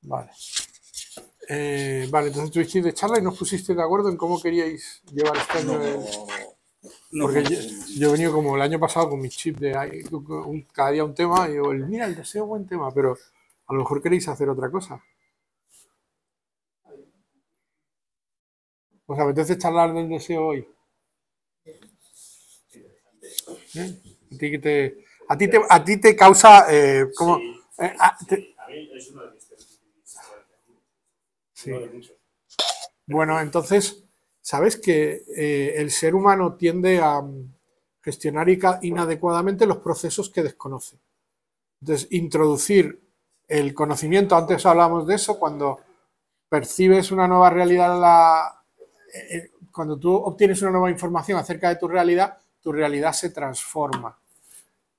Vale. Vale, entonces tuvisteis de charla y no os pusisteis de acuerdo en cómo queríais llevar este año. Porque yo he venido como el año pasado con mi chip de cada día un tema y digo, mira, el deseo buen tema, pero a lo mejor queréis hacer otra cosa. ¿Os apetece charlar del deseo hoy? ¿Eh? A ti te causa como A mí es uno de mis temas. Sí. Bueno, entonces, ¿sabes que el ser humano tiende a gestionar inadecuadamente los procesos que desconoce? Entonces, introducir el conocimiento, antes hablábamos de eso, cuando percibes una nueva realidad, cuando tú obtienes una nueva información acerca de tu realidad se transforma.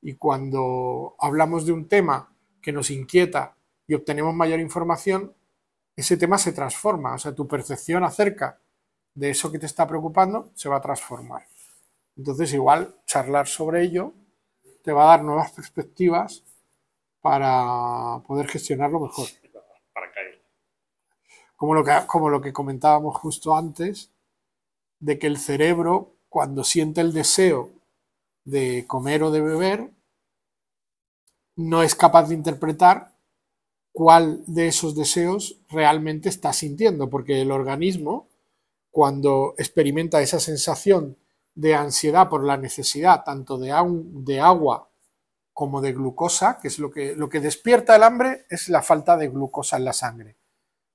Y cuando hablamos de un tema que nos inquieta y obtenemos mayor información, ese tema se transforma. O sea, tu percepción acerca de eso que te está preocupando se va a transformar. Entonces, igual, charlar sobre ello te va a dar nuevas perspectivas para poder gestionarlo mejor. Para caer. Como lo que comentábamos justo antes, de que el cerebro, cuando siente el deseo de comer o de beber, no es capaz de interpretar cuál de esos deseos realmente está sintiendo, porque el organismo, cuando experimenta esa sensación de ansiedad por la necesidad tanto de agua como de glucosa, que es lo que despierta el hambre, es la falta de glucosa en la sangre,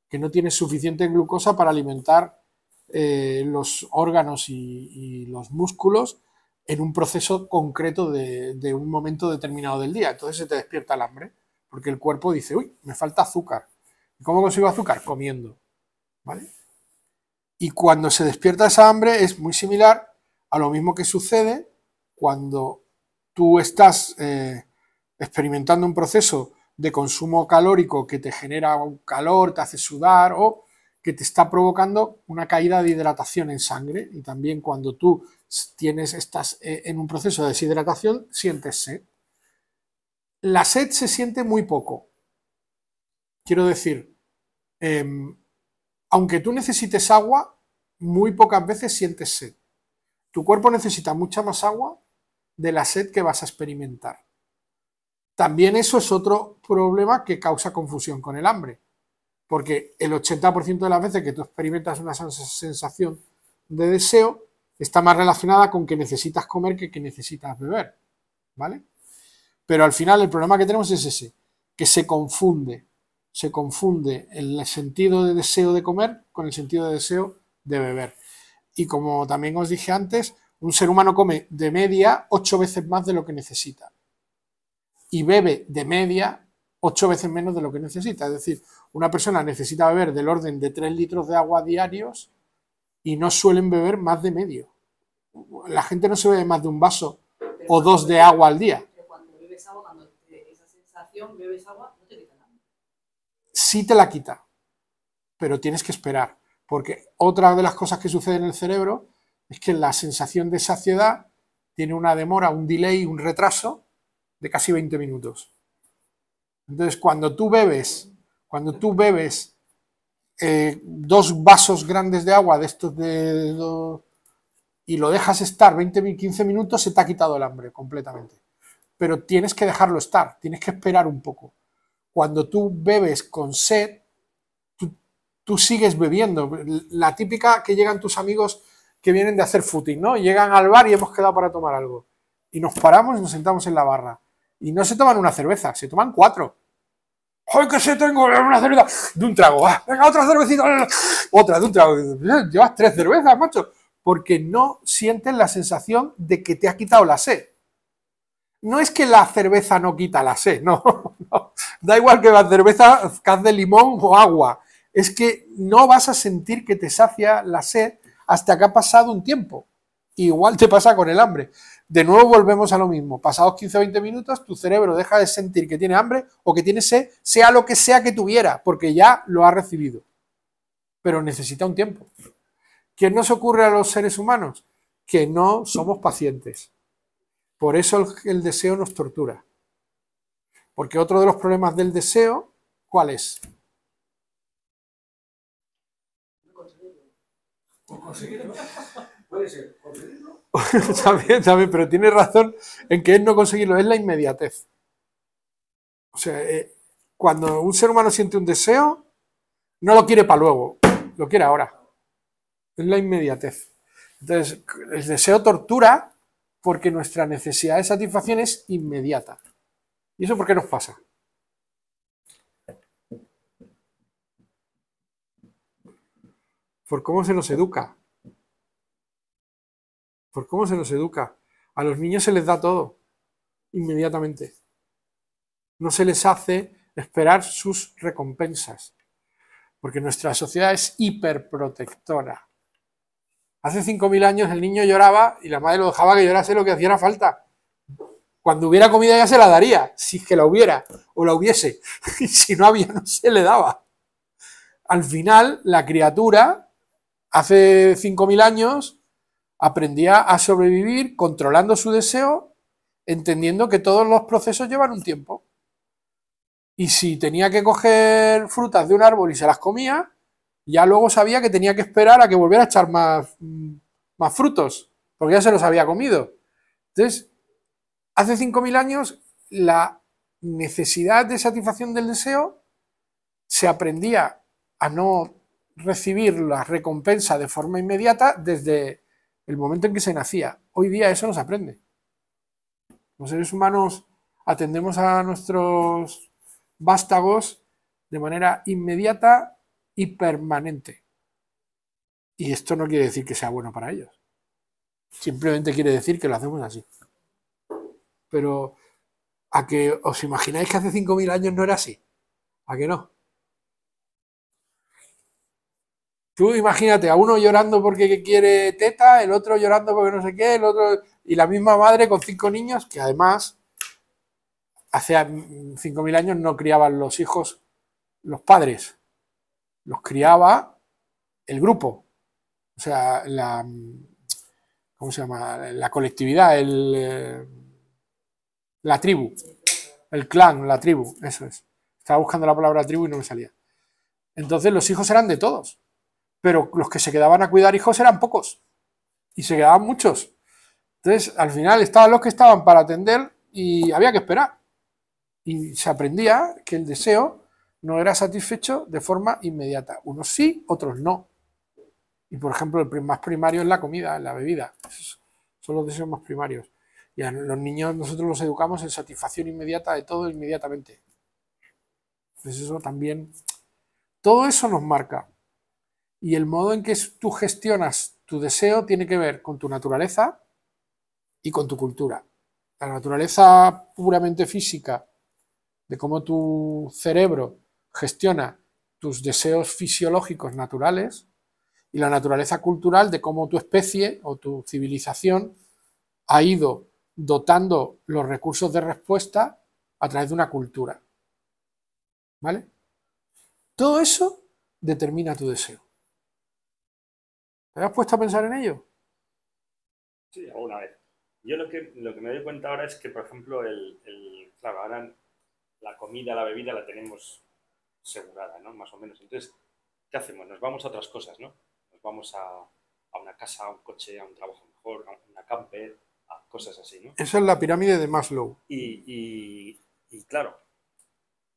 que no tiene suficiente glucosa para alimentar los órganos y los músculos en un proceso concreto de un momento determinado del día. Entonces se te despierta el hambre, porque el cuerpo dice, uy, me falta azúcar. ¿Y cómo consigo azúcar? Comiendo. ¿Vale? Y cuando se despierta esa hambre es muy similar a lo mismo que sucede cuando tú estás experimentando un proceso de consumo calórico que te genera un calor, te hace sudar o que te está provocando una caída de hidratación en sangre. Y también cuando tú estás en un proceso de deshidratación, sientes sed. La sed se siente muy poco. Quiero decir, aunque tú necesites agua, muy pocas veces sientes sed. Tu cuerpo necesita mucha más agua de la sed que vas a experimentar. También eso es otro problema que causa confusión con el hambre, porque el 80% de las veces que tú experimentas una sensación de deseo está más relacionada con que necesitas comer que necesitas beber, ¿vale? Pero al final el problema que tenemos es ese, que se confunde el sentido de deseo de comer con el sentido de deseo de beber. Y como también os dije antes, un ser humano come de media 8 veces más de lo que necesita y bebe de media 8 veces menos de lo que necesita. Es decir, una persona necesita beber del orden de 3 litros de agua diarios y no suelen beber más de medio. La gente no se bebe más de un vaso o 2 de agua al día. Pero cuando bebes agua, cuando esa sensación, bebes agua, no te quita nada. Sí te la quita, pero tienes que esperar. Porque otra de las cosas que sucede en el cerebro es que la sensación de saciedad tiene una demora, un delay, un retraso de casi 20 minutos. Entonces, cuando tú bebes 2 vasos grandes de agua de estos y lo dejas estar 20-15 minutos, se te ha quitado el hambre completamente. Pero tienes que dejarlo estar, tienes que esperar un poco. Cuando tú bebes con sed, tú sigues bebiendo. La típica que llegan tus amigos que vienen de hacer footing, ¿no? Llegan al bar y hemos quedado para tomar algo. Y nos paramos y nos sentamos en la barra. Y no se toman una cerveza, se toman 4. ¡Ay, que se tengo una cerveza! De un trago, venga, otra cervecita, otra de un trago. Llevas 3 cervezas, macho. Porque no sienten la sensación de que te ha quitado la sed. No es que la cerveza no quita la sed, no. Da igual que la cerveza que de limón o agua. Es que no vas a sentir que te sacia la sed hasta que ha pasado un tiempo. Igual te pasa con el hambre. De nuevo volvemos a lo mismo. Pasados 15 o 20 minutos, tu cerebro deja de sentir que tiene hambre o que tiene sed, sea lo que sea que tuviera, porque ya lo ha recibido. Pero necesita un tiempo. ¿Qué nos ocurre a los seres humanos? Que no somos pacientes. Por eso el deseo nos tortura. Porque otro de los problemas del deseo, ¿cuál es? O conseguirlo. Puede ser conseguirlo. También, pero tiene razón en que es no conseguirlo, es la inmediatez. O sea, cuando un ser humano siente un deseo, no lo quiere para luego, lo quiere ahora. Es la inmediatez. Entonces, el deseo tortura porque nuestra necesidad de satisfacción es inmediata. ¿Y eso por qué nos pasa? Por cómo se nos educa. Por cómo se nos educa. A los niños se les da todo, inmediatamente. No se les hace esperar sus recompensas, porque nuestra sociedad es hiperprotectora. Hace 5.000 años el niño lloraba y la madre lo dejaba que llorase lo que hiciera falta. Cuando hubiera comida ya se la daría, si es que la hubiera o la hubiese. Y si no había, no se le daba. Al final, la criatura, hace 5.000 años, aprendía a sobrevivir controlando su deseo, entendiendo que todos los procesos llevan un tiempo. Y si tenía que coger frutas de un árbol y se las comía, ya luego sabía que tenía que esperar a que volviera a echar más frutos, porque ya se los había comido. Entonces, hace 5.000 años, la necesidad de satisfacción del deseo se aprendía a no recibir la recompensa de forma inmediata desde el momento en que se nacía. Hoy día eso no se aprende. Los seres humanos atendemos a nuestros vástagos de manera inmediata y permanente. Y esto no quiere decir que sea bueno para ellos. Simplemente quiere decir que lo hacemos así. Pero ¿a que os imagináis que hace 5.000 años no era así? ¿A que no? Tú imagínate a uno llorando porque quiere teta, el otro llorando porque no sé qué, el otro... Y la misma madre con 5 niños, que además hace 5.000 años no criaban los hijos los padres, los criaba el grupo. O sea, ¿cómo se llama? La colectividad, la tribu, el clan, la tribu, eso es. Estaba buscando la palabra tribu y no me salía. Entonces los hijos eran de todos, pero los que se quedaban a cuidar hijos eran pocos y se quedaban muchos. Entonces al final estaban los que estaban para atender y había que esperar. Y se aprendía que el deseo no era satisfecho de forma inmediata. Unos sí, otros no. Y por ejemplo, el más primario es la comida, la bebida. Esos son los deseos más primarios. Y a los niños nosotros los educamos en satisfacción inmediata de todo inmediatamente. Pues eso también, todo eso nos marca. Y el modo en que tú gestionas tu deseo tiene que ver con tu naturaleza y con tu cultura. La naturaleza puramente física, de cómo tu cerebro gestiona tus deseos fisiológicos naturales, y la naturaleza cultural de cómo tu especie o tu civilización ha ido dotando los recursos de respuesta a través de una cultura. ¿Vale? Todo eso determina tu deseo. ¿Te has puesto a pensar en ello? Sí, alguna vez. Yo lo que me doy cuenta ahora es que, por ejemplo, claro, ahora la comida, la bebida la tenemos asegurada, ¿no? Más o menos. Entonces, ¿qué hacemos? Nos vamos a otras cosas, ¿no? Nos vamos a una casa, a un coche, a un trabajo mejor, a una camper, a cosas así, ¿no? Esa es la pirámide de Maslow. Y claro,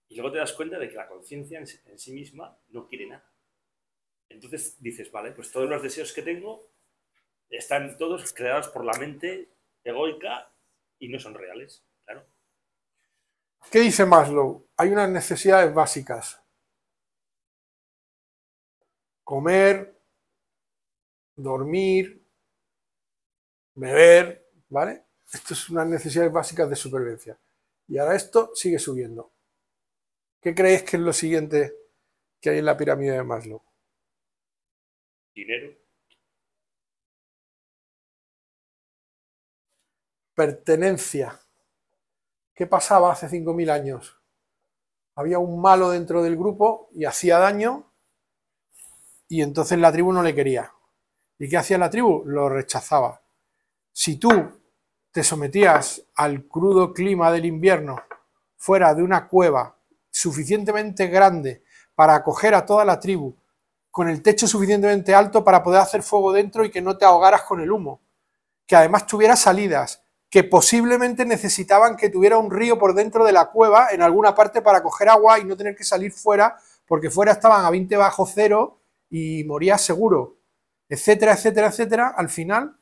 y luego te das cuenta de que la conciencia en sí misma no quiere nada. Entonces dices, vale, pues todos los deseos que tengo están todos creados por la mente egoica y no son reales, claro. ¿Qué dice Maslow? Hay unas necesidades básicas. Comer, dormir, beber, ¿vale? Esto es unas necesidades básicas de supervivencia. Y ahora esto sigue subiendo. ¿Qué creéis que es lo siguiente que hay en la pirámide de Maslow? Dinero. Pertenencia. ¿Qué pasaba hace 5.000 años? Había un malo dentro del grupo y hacía daño y entonces la tribu no le quería. ¿Y qué hacía la tribu? Lo rechazaba. Si tú te sometías al crudo clima del invierno fuera de una cueva suficientemente grande para acoger a toda la tribu con el techo suficientemente alto para poder hacer fuego dentro y que no te ahogaras con el humo, que además tuviera salidas, que posiblemente necesitaban que tuviera un río por dentro de la cueva en alguna parte para coger agua y no tener que salir fuera, porque fuera estaban a 20 bajo cero y morías seguro, etcétera, etcétera, etcétera. Al final,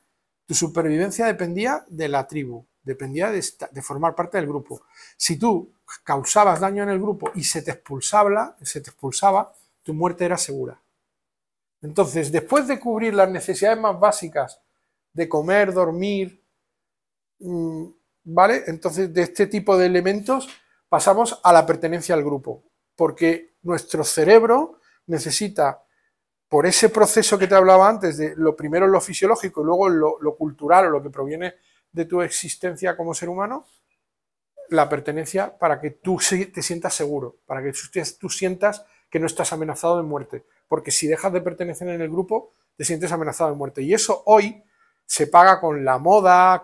tu supervivencia dependía de la tribu, dependía de formar parte del grupo. Si tú causabas daño en el grupo y se te expulsaba, tu muerte era segura. Entonces, después de cubrir las necesidades más básicas de comer, dormir, ¿vale? Entonces, de este tipo de elementos pasamos a la pertenencia al grupo, porque nuestro cerebro necesita, por ese proceso que te hablaba antes, de lo primero lo fisiológico y luego lo cultural o lo que proviene de tu existencia como ser humano, la pertenencia para que tú te sientas seguro, para que tú sientas que no estás amenazado de muerte, porque si dejas de pertenecer en el grupo, te sientes amenazado de muerte. Y eso hoy se paga con la moda,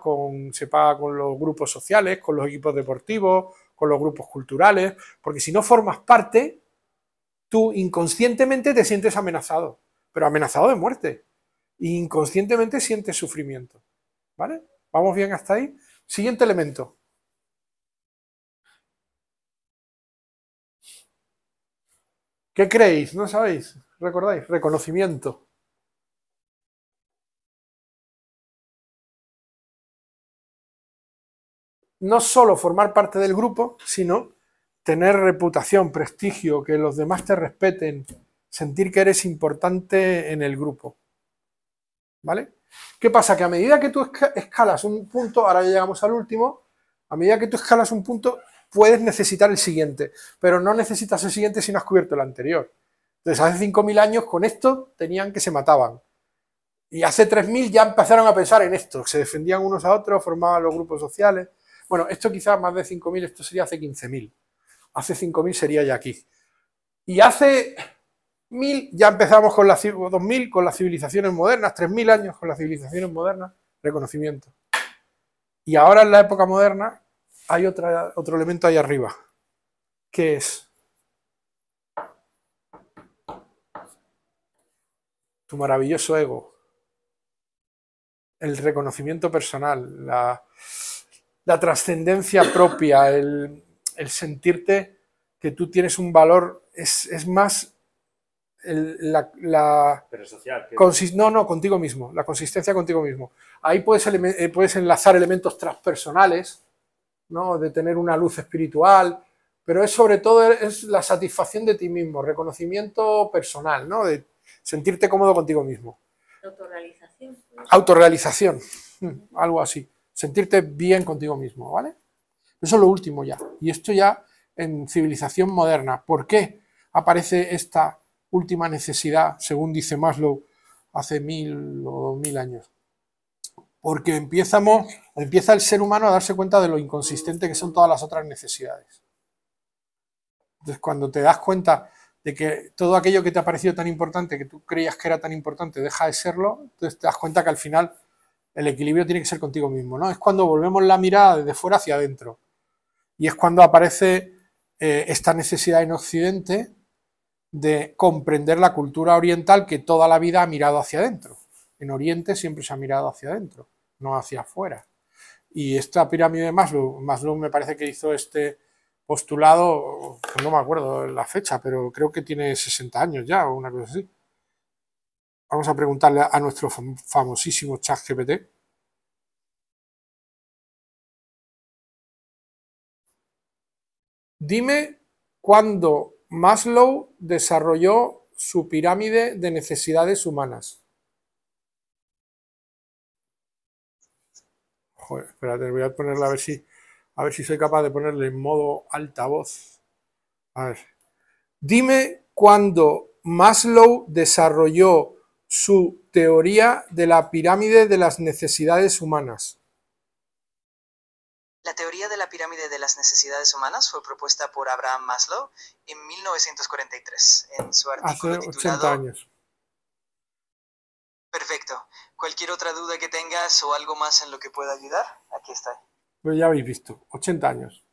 se paga con los grupos sociales, con los equipos deportivos, con los grupos culturales, porque si no formas parte, tú inconscientemente te sientes amenazado, pero amenazado de muerte. E inconscientemente sientes sufrimiento. ¿Vale? ¿Vamos bien hasta ahí? Siguiente elemento. ¿Qué creéis? ¿No sabéis? ¿Recordáis? Reconocimiento. No solo formar parte del grupo, sino tener reputación, prestigio, que los demás te respeten, sentir que eres importante en el grupo. ¿Vale? ¿Qué pasa? Que a medida que tú escalas un punto, ahora ya llegamos al último, a medida que tú escalas un punto, puedes necesitar el siguiente, pero no necesitas el siguiente si no has cubierto el anterior. Entonces, hace 5.000 años con esto tenían que se mataban. Y hace 3.000 ya empezaron a pensar en esto, se defendían unos a otros, formaban los grupos sociales. Bueno, esto quizás más de 5.000, esto sería hace 15.000. Hace 5.000 sería ya aquí. Y hace 1.000 ya empezamos con las 2.000 con las civilizaciones modernas, 3.000 años con las civilizaciones modernas, reconocimiento. Y ahora en la época moderna hay otro elemento ahí arriba, que es tu maravilloso ego, el reconocimiento personal, la trascendencia propia, el sentirte que tú tienes un valor, es más pero social. No, contigo mismo, la consistencia contigo mismo. Ahí puedes enlazar elementos transpersonales, ¿no? De tener una luz espiritual, pero es sobre todo es la satisfacción de ti mismo, reconocimiento personal, ¿no? De sentirte cómodo contigo mismo. Autorrealización. Autorrealización, algo así. Sentirte bien contigo mismo, ¿vale? Eso es lo último ya. Y esto ya en civilización moderna. ¿Por qué aparece esta última necesidad, según dice Maslow, hace 1.000 o 2.000 años? Porque empieza el ser humano a darse cuenta de lo inconsistente que son todas las otras necesidades. Entonces, cuando te das cuenta de que todo aquello que te ha parecido tan importante, que tú creías que era tan importante, deja de serlo, entonces te das cuenta que al final el equilibrio tiene que ser contigo mismo, ¿no? Es cuando volvemos la mirada desde fuera hacia adentro. Y es cuando aparece esta necesidad en Occidente de comprender la cultura oriental que toda la vida ha mirado hacia adentro. En Oriente siempre se ha mirado hacia adentro, no hacia afuera. Y esta pirámide de Maslow me parece que hizo este postulado, pues no me acuerdo la fecha, pero creo que tiene 60 años ya o una cosa así. Vamos a preguntarle a nuestro famosísimo ChatGPT. Dime cuándo Maslow desarrolló su pirámide de necesidades humanas. Joder, espérate, voy a ponerla a ver si soy capaz de ponerle en modo altavoz. A ver. Dime cuándo Maslow desarrolló su teoría de la pirámide de las necesidades humanas. La teoría de la pirámide de las necesidades humanas fue propuesta por Abraham Maslow en 1943, en su artículo Hace titulado... 80 años. Perfecto. ¿Cualquier otra duda que tengas o algo más en lo que pueda ayudar? Aquí está. Pues ya habéis visto, 80 años.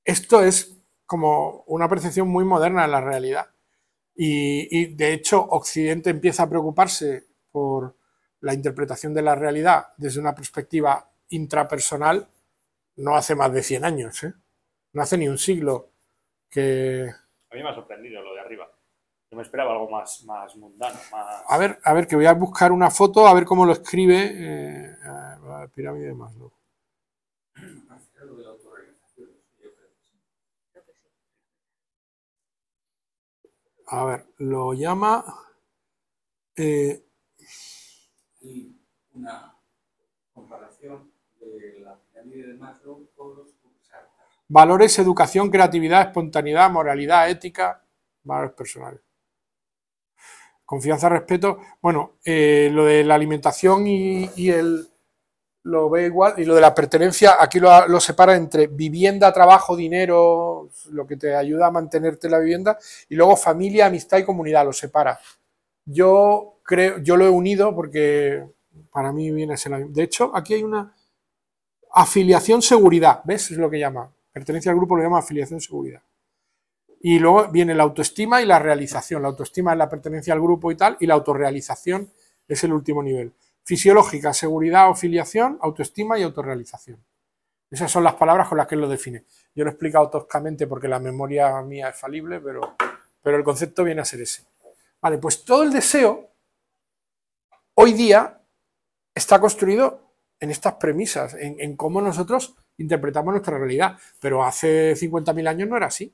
Esto es como una percepción muy moderna de la realidad. Y de hecho Occidente empieza a preocuparse por la interpretación de la realidad desde una perspectiva intrapersonal no hace más de 100 años, ¿eh? No hace ni un siglo que... A mí me ha sorprendido lo de arriba. Yo me esperaba algo más mundano, más... A ver, que voy a buscar una foto, a ver cómo lo escribe pirámide de Maslow. Lo de la autorrealización, yo creo que sí. A ver, lo llama... Y una comparación de la pirámide de Maslow con los pulsartas. valores, educación, creatividad, espontaneidad, moralidad, ética, valores personales. Confianza, respeto. Bueno, lo de la alimentación lo ve igual, y lo de la pertenencia, aquí lo separa entre vivienda, trabajo, dinero, lo que te ayuda a mantenerte en la vivienda, y luego familia, amistad y comunidad, lo separa. Yo lo he unido porque para mí viene a ser la misma. De hecho, aquí hay una afiliación seguridad, ¿ves? Es lo que llama. Pertenencia al grupo lo llama afiliación seguridad. Y luego viene la autoestima y la realización. La autoestima es la pertenencia al grupo y tal, y la autorrealización es el último nivel. Fisiológica, seguridad o filiación, autoestima y autorrealización. Esas son las palabras con las que él lo define. Yo lo he explicado toscamente porque la memoria mía es falible, pero el concepto viene a ser ese. Vale, pues todo el deseo hoy día está construido en estas premisas, en cómo nosotros interpretamos nuestra realidad. Pero hace 50.000 años no era así.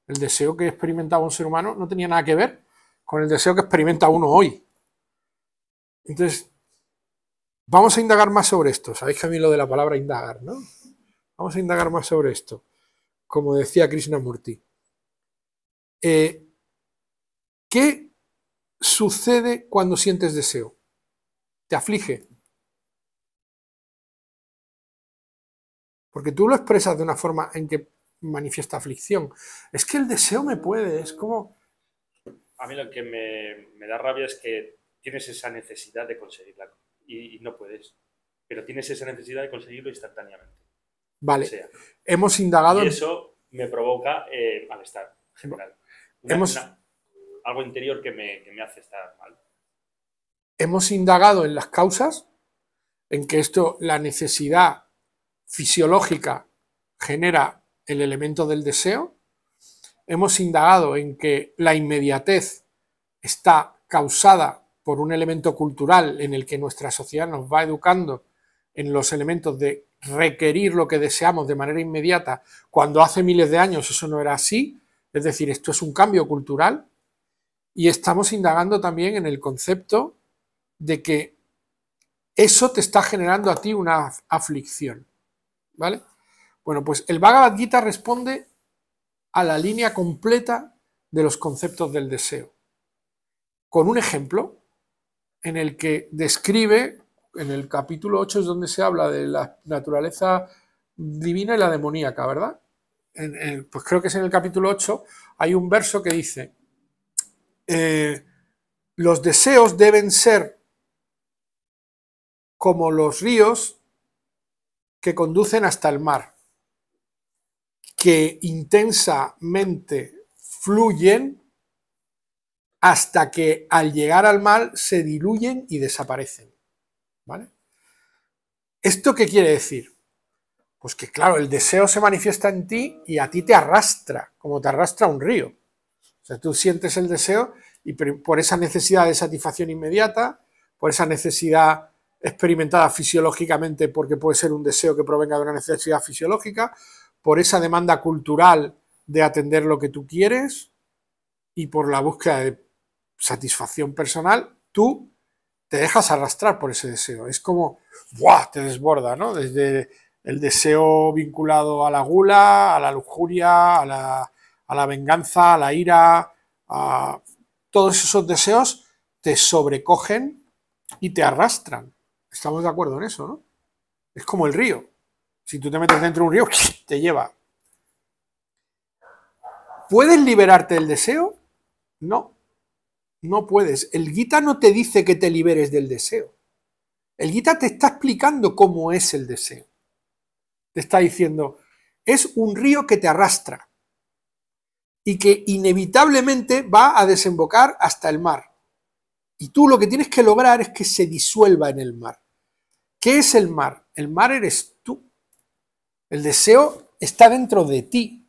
El deseo que experimentaba un ser humano no tenía nada que ver con el deseo que experimenta uno hoy. Entonces, vamos a indagar más sobre esto. Sabéis que a mí lo de la palabra indagar, ¿no? Vamos a indagar más sobre esto. Como decía Krishnamurti. ¿Qué sucede cuando sientes deseo? Te aflige. Porque tú lo expresas de una forma en que manifiesta aflicción. Es que el deseo me puede, es como... A mí lo que me da rabia es que tienes esa necesidad de conseguirla y no puedes, pero tienes esa necesidad de conseguirlo instantáneamente. Vale, O sea, hemos indagado... y eso me provoca malestar general. Algo interior que me hace estar mal. Hemos indagado en las causas, en que la necesidad fisiológica genera el elemento del deseo. Hemos indagado en que la inmediatez está causada por un elemento cultural en el que nuestra sociedad nos va educando en los elementos de requerir lo que deseamos de manera inmediata, cuando hace miles de años eso no era así, es decir, esto es un cambio cultural. Y estamos indagando también en el concepto de que eso te está generando a ti una aflicción, ¿vale? Bueno, pues el Bhagavad Gita responde a la línea completa de los conceptos del deseo, con un ejemplo en el que describe, en el capítulo 8 es donde se habla de la naturaleza divina y la demoníaca, ¿verdad? Pues creo que es en el capítulo 8, hay un verso que dice, los deseos deben ser como los ríos que conducen hasta el mar, que intensamente fluyen hasta que al llegar al mar se diluyen y desaparecen, ¿vale? ¿Esto qué quiere decir? Pues que claro, el deseo se manifiesta en ti y a ti te arrastra, como te arrastra un río. O sea, tú sientes el deseo y por esa necesidad de satisfacción inmediata, por esa necesidad experimentada fisiológicamente, porque puede ser un deseo que provenga de una necesidad fisiológica, por esa demanda cultural de atender lo que tú quieres y por la búsqueda de satisfacción personal, tú te dejas arrastrar por ese deseo. Es como, ¡buah!, te desborda, ¿no? Desde el deseo vinculado a la gula, a la lujuria, a la venganza, a la ira, a todos esos deseos te sobrecogen y te arrastran. Estamos de acuerdo en eso, ¿no? Es como el río. Si tú te metes dentro de un río, te lleva. ¿Puedes liberarte del deseo? No, no puedes. El Gita no te dice que te liberes del deseo. El Gita te está explicando cómo es el deseo. Te está diciendo, es un río que te arrastra. y que inevitablemente va a desembocar hasta el mar. Y tú lo que tienes que lograr es que se disuelva en el mar. ¿Qué es el mar? El mar eres tú. El deseo está dentro de ti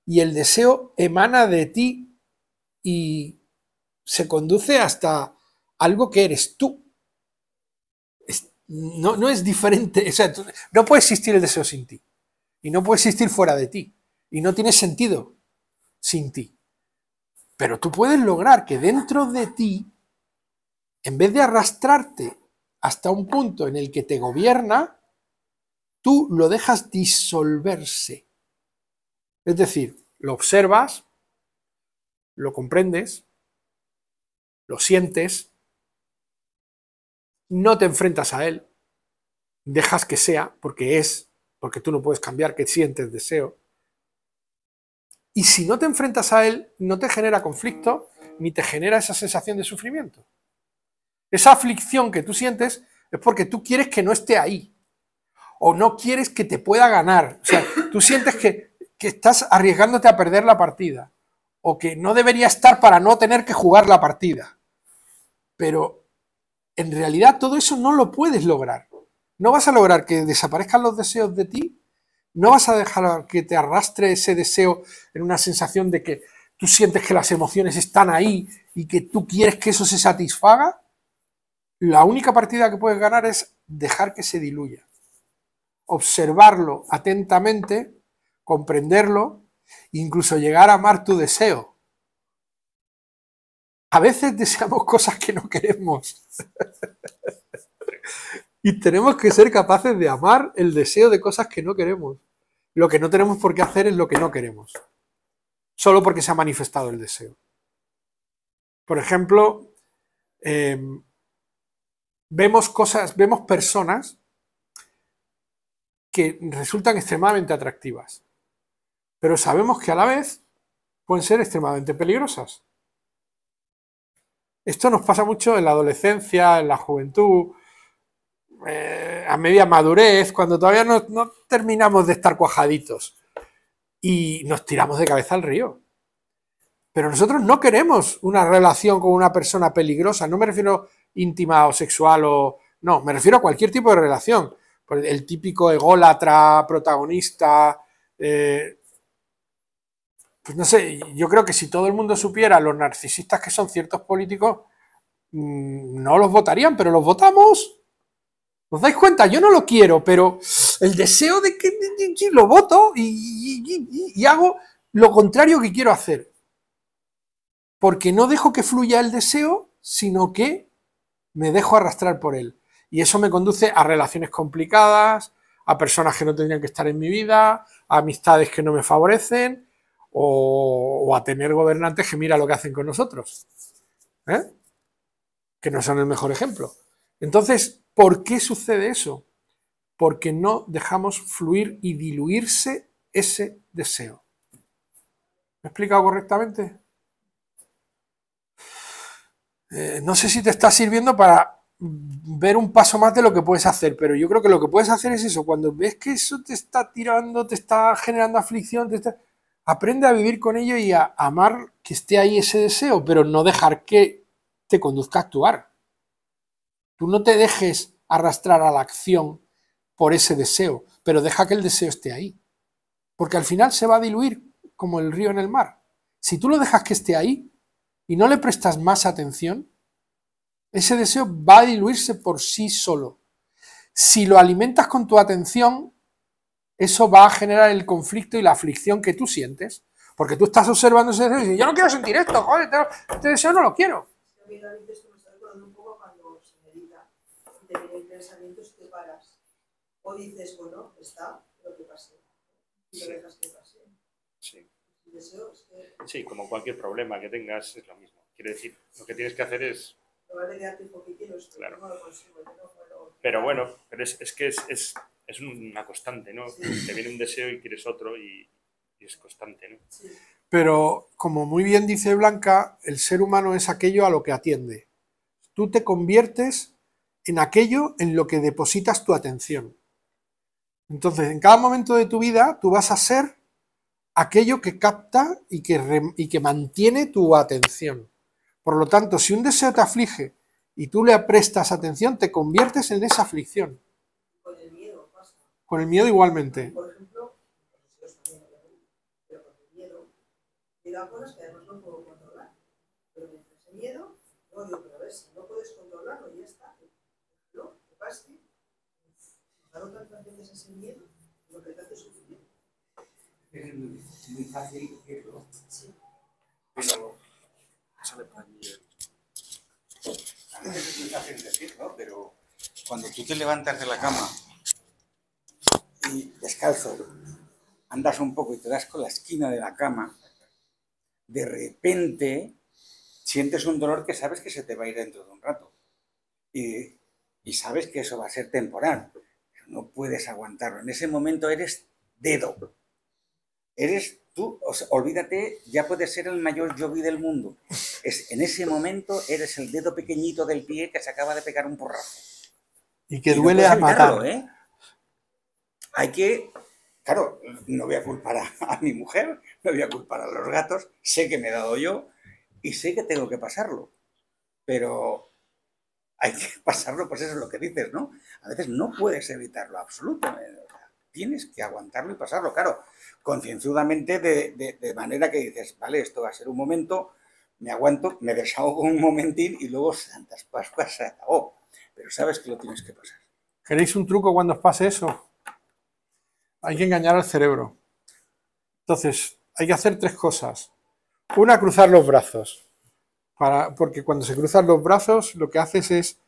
y el deseo emana de ti y se conduce hasta algo que eres tú. No es diferente, o sea, no puede existir el deseo sin ti y no puede existir fuera de ti y no tiene sentido sin ti. Pero tú puedes lograr que dentro de ti, en vez de arrastrarte hasta un punto en el que te gobierna, tú lo dejas disolverse. Es decir, lo observas, lo comprendes, lo sientes, no te enfrentas a él, dejas que sea, porque tú no puedes cambiar que sientes deseo. Y si no te enfrentas a él, no te genera conflicto, ni te genera esa sensación de sufrimiento. Esa aflicción que tú sientes es porque tú quieres que no esté ahí, o no quieres que te pueda ganar. O sea, tú sientes que estás arriesgándote a perder la partida, o que no debería estar para no tener que jugar la partida. Pero en realidad todo eso no lo puedes lograr. No vas a lograr que desaparezcan los deseos de ti, no vas a dejar que te arrastre ese deseo en una sensación de que tú sientes que las emociones están ahí y que tú quieres que eso se satisfaga. La única partida que puedes ganar es dejar que se diluya. Observarlo atentamente, comprenderlo, incluso llegar a amar tu deseo. A veces deseamos cosas que no queremos. Y tenemos que ser capaces de amar el deseo de cosas que no queremos. Lo que no tenemos por qué hacer es lo que no queremos. Solo porque se ha manifestado el deseo. Por ejemplo, vemos personas que resultan extremadamente atractivas, pero sabemos que a la vez pueden ser extremadamente peligrosas. Esto nos pasa mucho en la adolescencia, en la juventud, a media madurez, cuando todavía no terminamos de estar cuajaditos y nos tiramos de cabeza al río. Pero nosotros no queremos una relación con una persona peligrosa, no me refiero íntima o sexual no, me refiero a cualquier tipo de relación. El típico ególatra, protagonista, pues no sé, yo creo que si todo el mundo supiera los narcisistas que son ciertos políticos, no los votarían, pero los votamos. ¿Os dais cuenta? Yo no lo quiero, pero el deseo de que lo voto y hago lo contrario que quiero hacer. Porque no dejo que fluya el deseo, sino que me dejo arrastrar por él. Y eso me conduce a relaciones complicadas, a personas que no tendrían que estar en mi vida, a amistades que no me favorecen, o a tener gobernantes que mira lo que hacen con nosotros. Que no son el mejor ejemplo. Entonces, ¿por qué sucede eso? Porque no dejamos fluir y diluirse ese deseo. ¿Me he explicado correctamente? No sé si te está sirviendo para ver un paso más de lo que puedes hacer, pero yo creo que lo que puedes hacer es eso. Cuando ves que eso te está tirando, te está generando aflicción, aprende a vivir con ello y a amar que esté ahí ese deseo, pero no dejar que te conduzca a actuar. Tú no te dejes arrastrar a la acción por ese deseo, pero deja que el deseo esté ahí. Porque al final se va a diluir como el río en el mar. Si tú lo dejas que esté ahí y no le prestas más atención, ese deseo va a diluirse por sí solo. Si lo alimentas con tu atención, eso va a generar el conflicto y la aflicción que tú sientes. Porque tú estás observando ese deseo y dices, yo no quiero sentir esto, joder, este deseo no lo quiero. A mí también esto me está recordando un poco cuando se medita y te vienen pensamientos y te paras. O dices, bueno, está, lo que pase. Y lo dejas que pase. Sí. El deseo es que... Sí, como cualquier problema que tengas es lo mismo. Quiere decir, lo que tienes que hacer es... No vale quedarte un poquito esto, Claro. no lo consigo, yo no puedo... Pero bueno, pero es que es una constante, ¿no? Sí. Te viene un deseo y quieres otro y es constante, ¿no? Sí. Pero, como muy bien dice Blanca, el ser humano es aquello a lo que atiende. Tú te conviertes en aquello en lo que depositas tu atención. Entonces, en cada momento de tu vida, tú vas a ser aquello que capta y que mantiene tu atención. Por lo tanto, si un deseo te aflige y tú le prestas atención, te conviertes en esa aflicción. Con el miedo pasa. Con el miedo igualmente. Por ejemplo, los deseos también, obviamente, pero con el miedo, me da cosas que además no puedo controlar. Pero mientras ese miedo, no digo, pero a ver, si no puedes controlarlo, ya está. No, que pase. Claro, tantas veces ese miedo, lo que te hace sufrir. Es muy fácil decirlo, Sí. pero a veces es muy fácil decirlo, pero cuando tú te levantas de la cama y descalzo, andas un poco y te das con la esquina de la cama, de repente sientes un dolor que sabes que se te va a ir dentro de un rato. Y sabes que eso va a ser temporal, pero no puedes aguantarlo. En ese momento eres dedo. Eres tú, o sea, olvídate, ya puedes ser el mayor yogi del mundo. En ese momento eres el dedo pequeñito del pie que se acaba de pegar un porrazo. Y que Y duele no a puedes evitarlo, matar. ¿eh? Hay que... Claro, no voy a culpar a mi mujer, no voy a culpar a los gatos, sé que me he dado yo y sé que tengo que pasarlo. Pero hay que pasarlo, pues eso es lo que dices, ¿no? A veces no puedes evitarlo absolutamente. Tienes que aguantarlo y pasarlo, claro, concienzudamente de manera que dices, vale, esto va a ser un momento, me aguanto, me desahogo un momentín y luego Santas Pascuas se acabó. Pero sabes que lo tienes que pasar. ¿Queréis un truco cuando os pase eso? Hay que engañar al cerebro. Entonces, hay que hacer 3 cosas. Una, cruzar los brazos. Porque cuando se cruzan los brazos, lo que haces es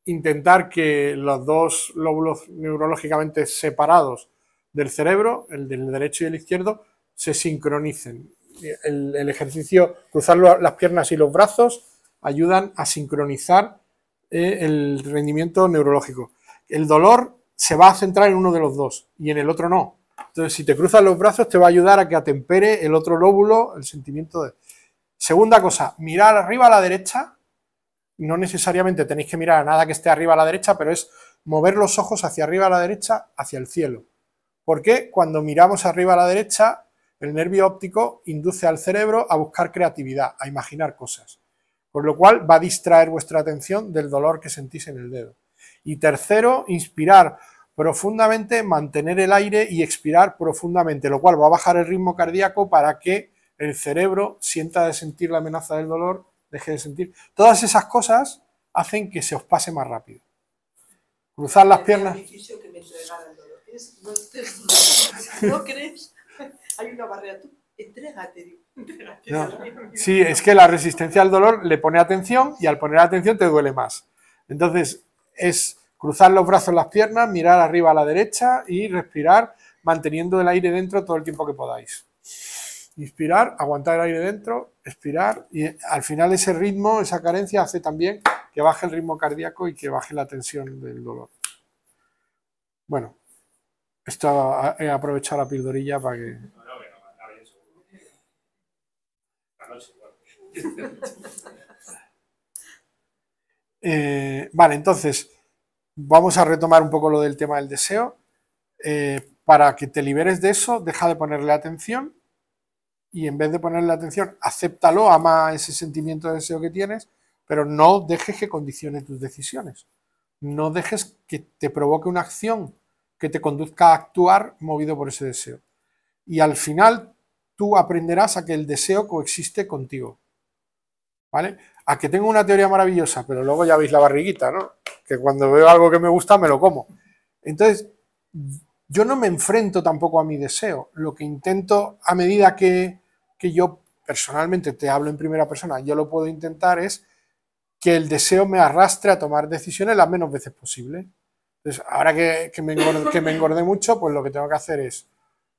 intentar que los 2 lóbulos neurológicamente separados del cerebro, el del derecho y el izquierdo, se sincronicen. El ejercicio, cruzar las piernas y los brazos, ayudan a sincronizar el rendimiento neurológico. El dolor se va a centrar en uno de los 2 y en el otro no. Entonces, si te cruzas los brazos, te va a ayudar a que atempere el otro lóbulo, el sentimiento de... Segunda cosa, mirar arriba a la derecha. No necesariamente tenéis que mirar a nada que esté arriba a la derecha, pero es mover los ojos hacia arriba a la derecha, hacia el cielo. Porque cuando miramos arriba a la derecha, el nervio óptico induce al cerebro a buscar creatividad, a imaginar cosas. Por lo cual va a distraer vuestra atención del dolor que sentís en el dedo. Y tercero, inspirar profundamente, mantener el aire y expirar profundamente, lo cual va a bajar el ritmo cardíaco para que el cerebro sienta de sentir la amenaza del dolor, deje de sentir. Todas esas cosas hacen que se os pase más rápido. Cruzar las piernas. Que me entregara el dolor. ¿No crees? Hay una barrera. Tú, entrégate, digo. Entrégate. No. Sí, es que la resistencia al dolor le pone atención y al poner atención te duele más. Entonces, es cruzar los brazos, las piernas, mirar arriba a la derecha y respirar manteniendo el aire dentro todo el tiempo que podáis. Inspirar, aguantar el aire dentro, expirar y al final ese ritmo, esa carencia hace también que baje el ritmo cardíaco y que baje la tensión del dolor. Bueno, esto he aprovechado la pildorilla para que... Vale, entonces vamos a retomar un poco lo del tema del deseo. Para que te liberes de eso, deja de ponerle atención y en vez de ponerle atención, acéptalo, ama ese sentimiento de deseo que tienes, pero no dejes que condicione tus decisiones. No dejes que te provoque una acción que te conduzca a actuar movido por ese deseo. Y al final tú aprenderás a que el deseo coexiste contigo. ¿Vale? A que tengo una teoría maravillosa, pero luego ya veis la barriguita, ¿no? Que cuando veo algo que me gusta me lo como. Entonces, yo no me enfrento tampoco a mi deseo. Lo que intento, a medida que yo personalmente te hablo en primera persona, yo lo puedo intentar es que el deseo me arrastre a tomar decisiones las menos veces posible. Entonces, ahora que me engordé mucho, pues lo que tengo que hacer es,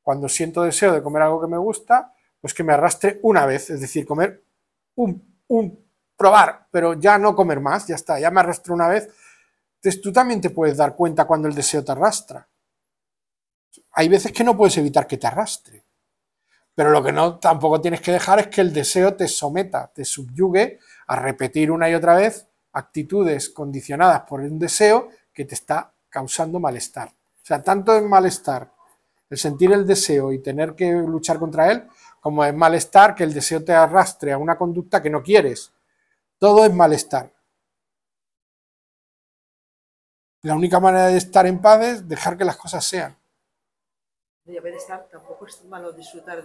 cuando siento deseo de comer algo que me gusta, pues que me arrastre una vez, es decir, comer probar, pero ya no comer más, ya está, ya me arrastró una vez. Entonces tú también te puedes dar cuenta cuando el deseo te arrastra. Hay veces que no puedes evitar que te arrastre, pero lo que no tampoco tienes que dejar es que el deseo te someta, te subyugue a repetir una y otra vez actitudes condicionadas por un deseo que te está causando malestar. O sea, tanto en malestar el sentir el deseo y tener que luchar contra él, como es malestar que el deseo te arrastre a una conducta que no quieres. Todo es malestar. La única manera de estar en paz es dejar que las cosas sean. Y a veces tampoco es malo disfrutar,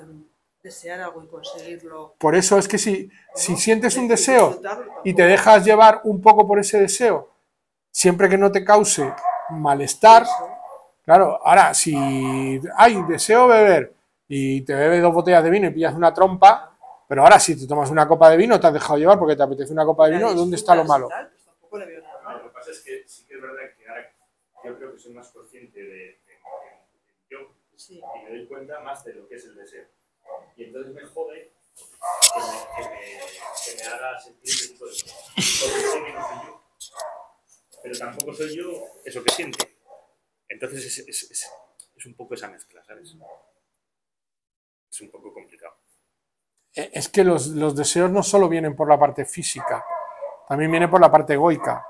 desear algo y conseguirlo. Por eso es que si ¿no? sientes un Y deseo disfrutarlo y te tampoco. dejas llevar un poco por ese deseo, siempre que no te cause malestar, Eso. claro, ahora si hay deseo beber y te bebes 2 botellas de vino y pillas una trompa, pero ahora si te tomas una copa de vino, te has dejado llevar porque te apetece una copa de La vino, ¿dónde está lo disfrutas y malo? tal, pues tampoco le veo nada No, lo malo. que pasa es que sí que es verdad que ahora yo creo que soy más consciente de yo Sí. y me doy cuenta más de lo que es el deseo. Y entonces me jode que me haga sentir ese tipo de cosas. Porque sé que no soy yo. Pero tampoco soy yo eso que siente. Entonces es un poco esa mezcla, ¿sabes? Es un poco complicado. Es que los deseos no solo vienen por la parte física, también vienen por la parte egoica.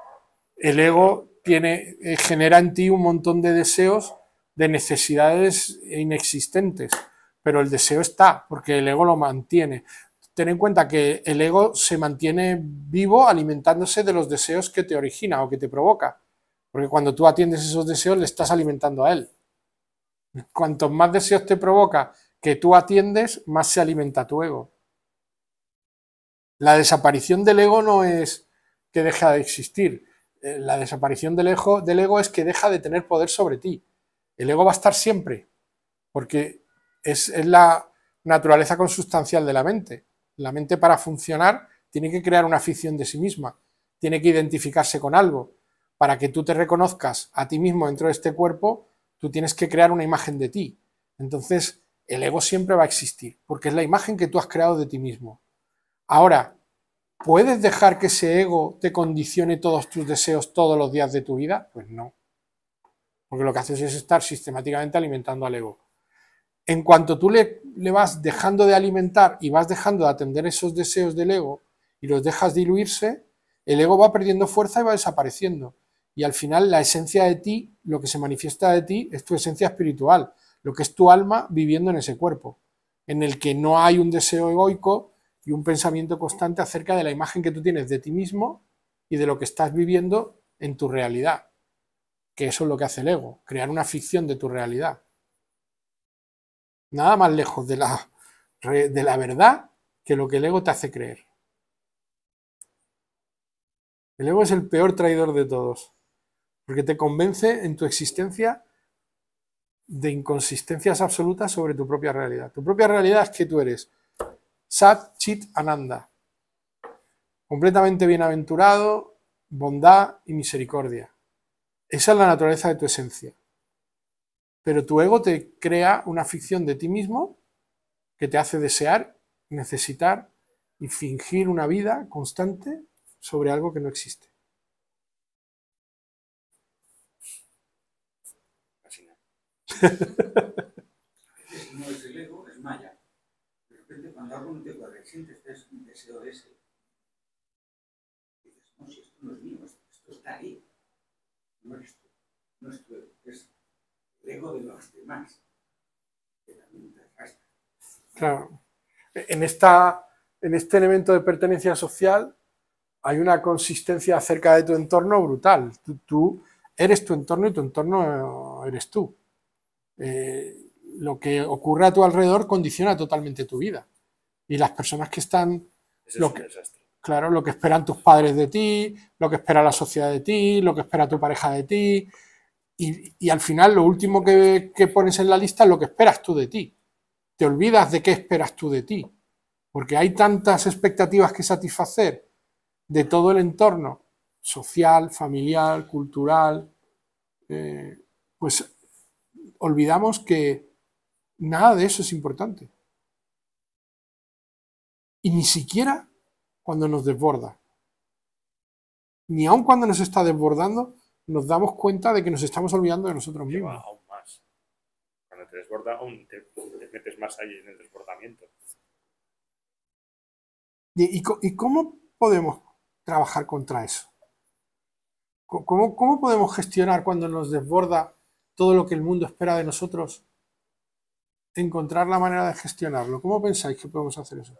El ego genera en ti un montón de deseos, de necesidades inexistentes, pero el deseo está, porque el ego lo mantiene. Ten en cuenta que el ego se mantiene vivo alimentándose de los deseos que te origina o que te provoca, porque cuando tú atiendes esos deseos le estás alimentando a él. Cuantos más deseos te provoca que tú atiendes, más se alimenta tu ego. La desaparición del ego no es que deja de existir. La desaparición del ego es que deja de tener poder sobre ti. El ego va a estar siempre, porque es la naturaleza consustancial de la mente. La mente, para funcionar, tiene que crear una ficción de sí misma, tiene que identificarse con algo. Para que tú te reconozcas a ti mismo dentro de este cuerpo, tú tienes que crear una imagen de ti. Entonces, el ego siempre va a existir, porque es la imagen que tú has creado de ti mismo. Ahora, ¿puedes dejar que ese ego te condicione todos tus deseos todos los días de tu vida? Pues no. Porque lo que haces es estar sistemáticamente alimentando al ego. En cuanto tú le vas dejando de alimentar y vas dejando de atender esos deseos del ego y los dejas diluirse, el ego va perdiendo fuerza y va desapareciendo. Y al final la esencia de ti, lo que se manifiesta de ti, es tu esencia espiritual, lo que es tu alma viviendo en ese cuerpo, en el que no hay un deseo egoico y un pensamiento constante acerca de la imagen que tú tienes de ti mismo y de lo que estás viviendo en tu realidad, que eso es lo que hace el ego, crear una ficción de tu realidad. Nada más lejos de la verdad que lo que el ego te hace creer. El ego es el peor traidor de todos, porque te convence en tu existencia de inconsistencias absolutas sobre tu propia realidad. Tu propia realidad es que tú eres Sat, Chit, Ananda, completamente bienaventurado, bondad y misericordia. Esa es la naturaleza de tu esencia. Pero tu ego te crea una ficción de ti mismo que te hace desear, necesitar y fingir una vida constante sobre algo que no existe. Así no. Si no es el ego, es Maya. De repente, cuando algo no te cuadra, sientes un deseo de ese. Dices, no, si esto no es mío, esto está ahí. No eres tú, no es tu ego, es el ego de los demás. Que también te arrastra. Claro. En este elemento de pertenencia social hay una consistencia acerca de tu entorno brutal. Tú eres tu entorno y tu entorno eres tú. Lo que ocurre a tu alrededor condiciona totalmente tu vida. Y las personas que están... Eso Lo es un que, desastre. claro, lo que esperan tus padres de ti, lo que espera la sociedad de ti, lo que espera tu pareja de ti. Y al final lo último que pones en la lista es lo que esperas tú de ti. Te olvidas de qué esperas tú de ti. Porque hay tantas expectativas que satisfacer de todo el entorno social, familiar, cultural, pues olvidamos que nada de eso es importante. Y ni siquiera cuando nos desborda. Ni aun cuando nos está desbordando, nos damos cuenta de que nos estamos olvidando de nosotros Lleva mismos. aún más. Cuando te desborda, aún te metes más ahí en el desbordamiento. ¿Y cómo podemos trabajar contra eso? ¿Cómo podemos gestionar cuando nos desborda todo lo que el mundo espera de nosotros encontrar la manera de gestionarlo. ¿Cómo pensáis que podemos hacer eso?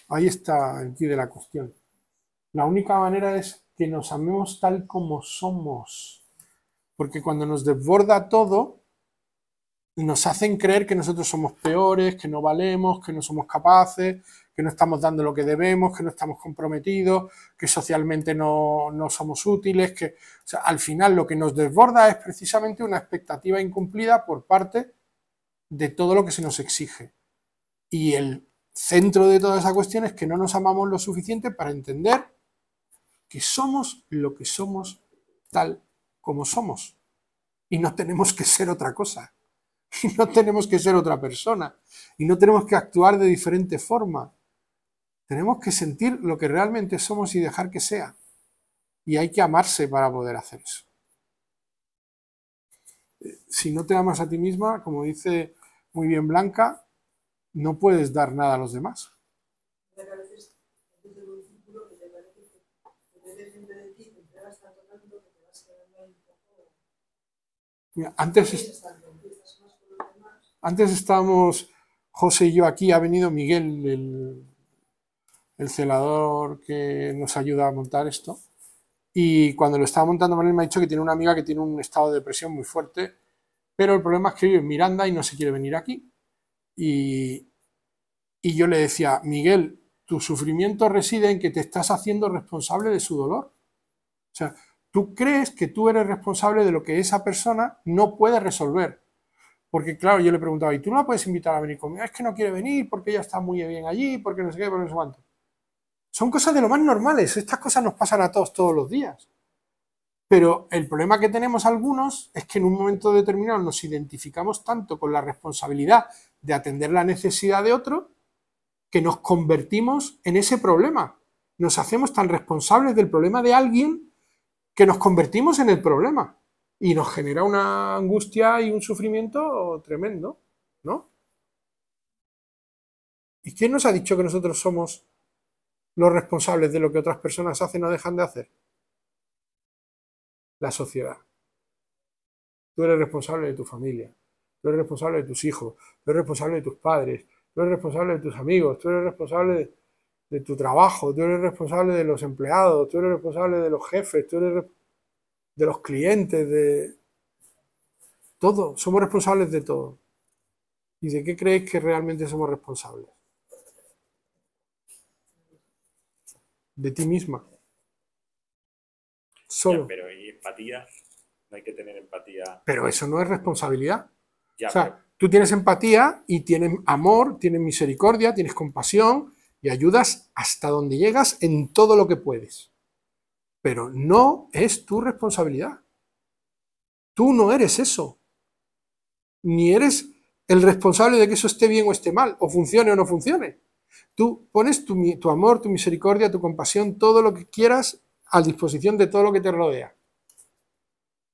Ahí está el quid de la cuestión. La única manera es que nos amemos tal como somos. Porque cuando nos desborda todo, nos hacen creer que nosotros somos peores, que no valemos, que no somos capaces, que no estamos dando lo que debemos, que no estamos comprometidos, que socialmente no somos útiles, que o sea, al final lo que nos desborda es precisamente una expectativa incumplida por parte de todo lo que se nos exige. Y el centro de toda esa cuestión es que no nos amamos lo suficiente para entender que somos lo que somos tal como somos. Y no tenemos que ser otra cosa. Y no tenemos que ser otra persona. Y no tenemos que actuar de diferente forma. Tenemos que sentir lo que realmente somos y dejar que sea. Y hay que amarse para poder hacer eso. Si no te amas a ti misma, como dice muy bien Blanca, no puedes dar nada a los demás. Mira, antes estábamos José y yo aquí, ha venido Miguel, el celador que nos ayuda a montar esto, y cuando lo estaba montando Manuel me ha dicho que tiene una amiga que tiene un estado de depresión muy fuerte, pero el problema es que vive en Miranda y no se quiere venir aquí. Y yo le decía, Miguel, tu sufrimiento reside en que te estás haciendo responsable de su dolor. O sea, tú crees que tú eres responsable de lo que esa persona no puede resolver. Porque claro, yo le preguntaba, ¿y tú no la puedes invitar a venir conmigo? Es que no quiere venir porque ella está muy bien allí, porque no sé qué, porque no sé cuánto. Son cosas de lo más normales, estas cosas nos pasan a todos los días. Pero el problema que tenemos algunos es que en un momento determinado nos identificamos tanto con la responsabilidad de atender la necesidad de otro que nos convertimos en ese problema. Nos hacemos tan responsables del problema de alguien que nos convertimos en el problema. Y nos genera una angustia y un sufrimiento tremendo, ¿no? ¿Y quién nos ha dicho que nosotros somos los responsables de lo que otras personas hacen o dejan de hacer? La sociedad. Tú eres responsable de tu familia, tú eres responsable de tus hijos, tú eres responsable de tus padres, tú eres responsable de tus amigos, tú eres responsable de tu trabajo, tú eres responsable de los empleados, tú eres responsable de los jefes, tú eres de los clientes, de todo. Somos responsables de todo. ¿Y de qué creéis que realmente somos responsables? De ti misma. Solo. Ya, pero ¿y empatía? No hay que tener empatía. Pero eso no es responsabilidad. Ya, O sea, tú tienes empatía y tienes amor, tienes misericordia, tienes compasión y ayudas hasta donde llegas en todo lo que puedes. Pero no es tu responsabilidad. Tú no eres eso. Ni eres el responsable de que eso esté bien o esté mal, o funcione o no funcione. Tú pones tu amor, tu misericordia, tu compasión, todo lo que quieras a disposición de todo lo que te rodea.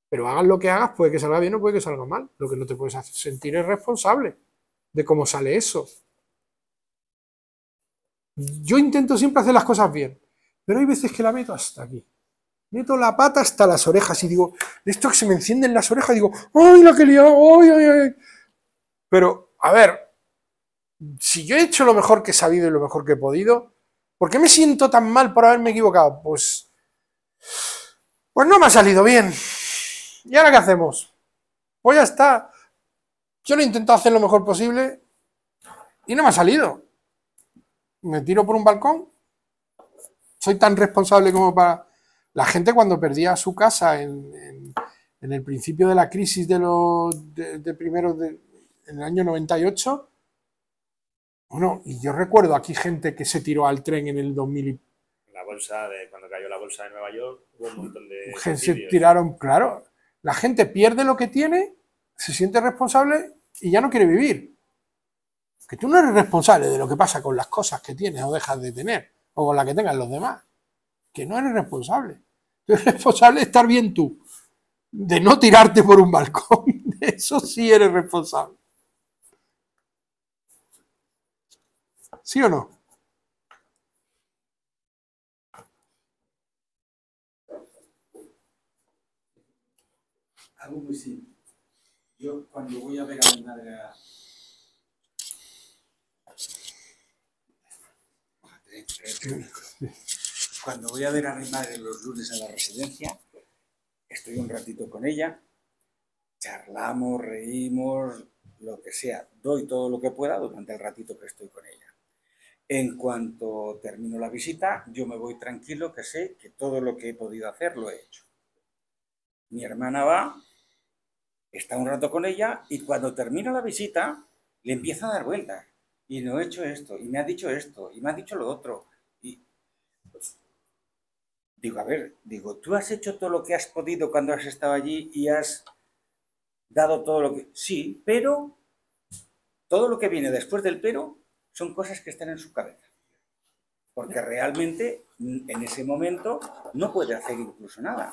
Pero hagas lo que hagas, puede que salga bien o puede que salga mal. Lo que no te puedes hacer sentir es responsable de cómo sale eso. Yo intento siempre hacer las cosas bien, pero hay veces que la meto hasta aquí. Meto la pata hasta las orejas y digo, esto que se me encienden las orejas, digo, ¡ay, la que he liado! ¡Ay, ay, ay! Pero, a ver, si yo he hecho lo mejor que he sabido y lo mejor que he podido, ¿por qué me siento tan mal por haberme equivocado? Pues no me ha salido bien. ¿Y ahora qué hacemos? Pues ya está. Yo lo he intentado hacer lo mejor posible y no me ha salido. Me tiro por un balcón. Soy tan responsable como para... La gente cuando perdía su casa en el principio de la crisis en el año 98, bueno, y yo recuerdo aquí gente que se tiró al tren en el 2000. La bolsa cuando cayó la bolsa de Nueva York, hubo un montón de Se tiraron, claro. La gente pierde lo que tiene, se siente responsable y ya no quiere vivir. Que tú no eres responsable de lo que pasa con las cosas que tienes o dejas de tener, o con las que tengan los demás. Que no eres responsable. Tú eres responsable de estar bien tú, de no tirarte por un balcón. De eso sí eres responsable. ¿Sí o no? Algo muy simple. Yo cuando voy a ver a mi madre cuando voy a ver a mi madre los lunes a la residencia, estoy un ratito con ella, charlamos, reímos, lo que sea, doy todo lo que pueda durante el ratito que estoy con ella. En cuanto termino la visita, yo me voy tranquilo, que sé que todo lo que he podido hacer lo he hecho. Mi hermana va, está un rato con ella y cuando termina la visita le empieza a dar vueltas. Y no he hecho esto, y me ha dicho esto, y me ha dicho lo otro. Y digo, a ver, digo, tú has hecho todo lo que has podido cuando has estado allí y has dado todo lo que... Sí, pero todo lo que viene después del pero son cosas que están en su cabeza. Porque realmente en ese momento no puede hacer incluso nada.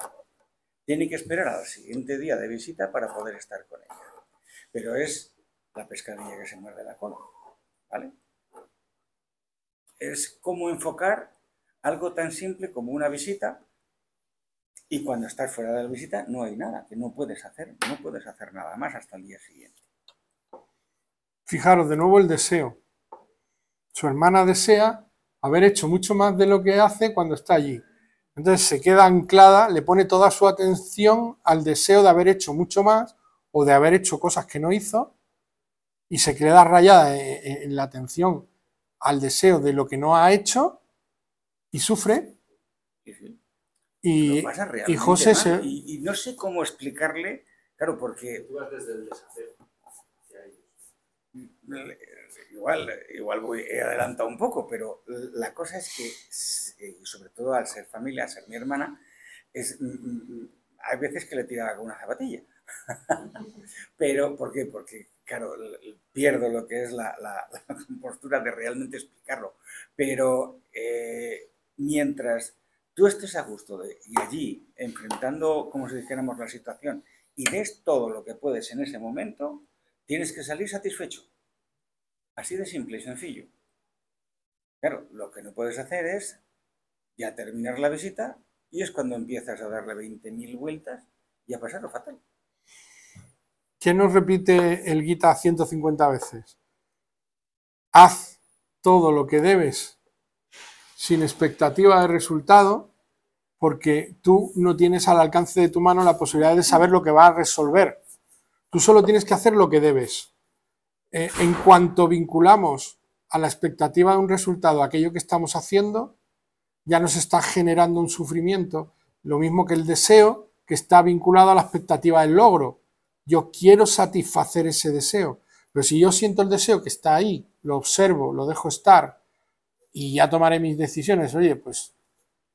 Tiene que esperar al siguiente día de visita para poder estar con ella. Pero es la pescadilla que se muerde la cola, ¿vale? Es como enfocar algo tan simple como una visita y cuando estás fuera de la visita no hay nada, que no puedes hacer nada más hasta el día siguiente. Fijaros, de nuevo el deseo. Su hermana desea haber hecho mucho más de lo que hace cuando está allí. Entonces se queda anclada, le pone toda su atención al deseo de haber hecho mucho más o de haber hecho cosas que no hizo y se queda rayada en la atención al deseo de lo que no ha hecho y sufre. Lo pasa realmente y José mal. Y no sé cómo explicarle, claro, porque... Tú vas desde el deshacer hacia ellos. Igual he adelantado un poco, pero la cosa es que, sobre todo al ser familia, al ser mi hermana, hay veces que le tiraba con una zapatilla. Pero, ¿por qué? Porque, claro, pierdo lo que es la compostura de realmente explicarlo. Pero mientras tú estés a gusto y allí, enfrentando, como si dijéramos, la situación, y des todo lo que puedes en ese momento, tienes que salir satisfecho. Así de simple y sencillo. Claro, lo que no puedes hacer es ya terminar la visita y es cuando empiezas a darle 20.000 vueltas y a pasarlo fatal. ¿Quién nos repite el Gita 150 veces? Haz todo lo que debes sin expectativa de resultado, porque tú no tienes al alcance de tu mano la posibilidad de saber lo que va a resolver. Tú solo tienes que hacer lo que debes. En cuanto vinculamos a la expectativa de un resultado aquello que estamos haciendo, ya nos está generando un sufrimiento, lo mismo que el deseo, que está vinculado a la expectativa del logro. Yo quiero satisfacer ese deseo, pero si yo siento el deseo que está ahí, lo observo, lo dejo estar y ya tomaré mis decisiones, oye, pues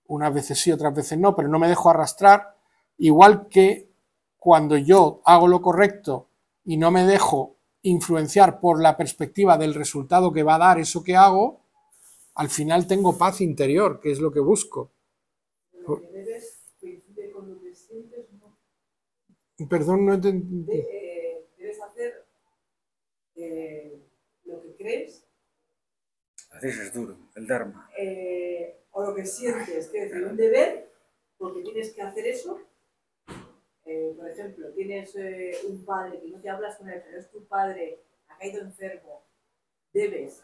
unas veces sí, otras veces no, pero no me dejo arrastrar, igual que cuando yo hago lo correcto y no me dejo influenciar por la perspectiva del resultado que va a dar eso que hago, al final tengo paz interior, que es lo que busco. Lo que debes coincide con lo que sientes, ¿no? Perdón, no entendí. Debes hacer lo que crees. Así es duro, el Dharma. O lo que sientes, que es decir, un deber, porque tienes que hacer eso. Por ejemplo, tienes un padre que no te hablas con él, pero es tu padre, ha caído enfermo, debes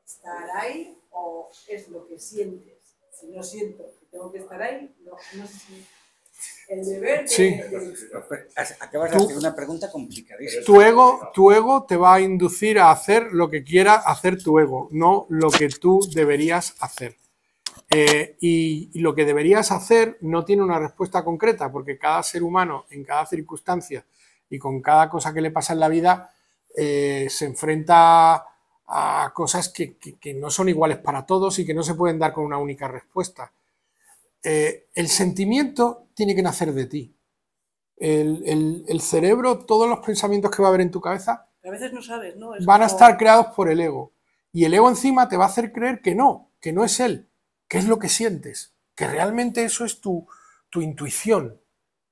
estar ahí o es lo que sientes. Si no siento que tengo que estar ahí, no sé si el deber de... Sí. Acabas de hacer una pregunta complicadísima. Tu ego te va a inducir a hacer lo que quiera hacer tu ego, no lo que tú deberías hacer. Y lo que deberías hacer no tiene una respuesta concreta, porque cada ser humano, en cada circunstancia y con cada cosa que le pasa en la vida, se enfrenta a cosas que no son iguales para todos y que no se pueden dar con una única respuesta. El sentimiento tiene que nacer de ti. El cerebro, todos los pensamientos que va a haber en tu cabeza, a veces no sabes, ¿no? van a estar creados por el ego. Y el ego encima te va a hacer creer que no es él, que es lo que sientes, que realmente eso es tu intuición.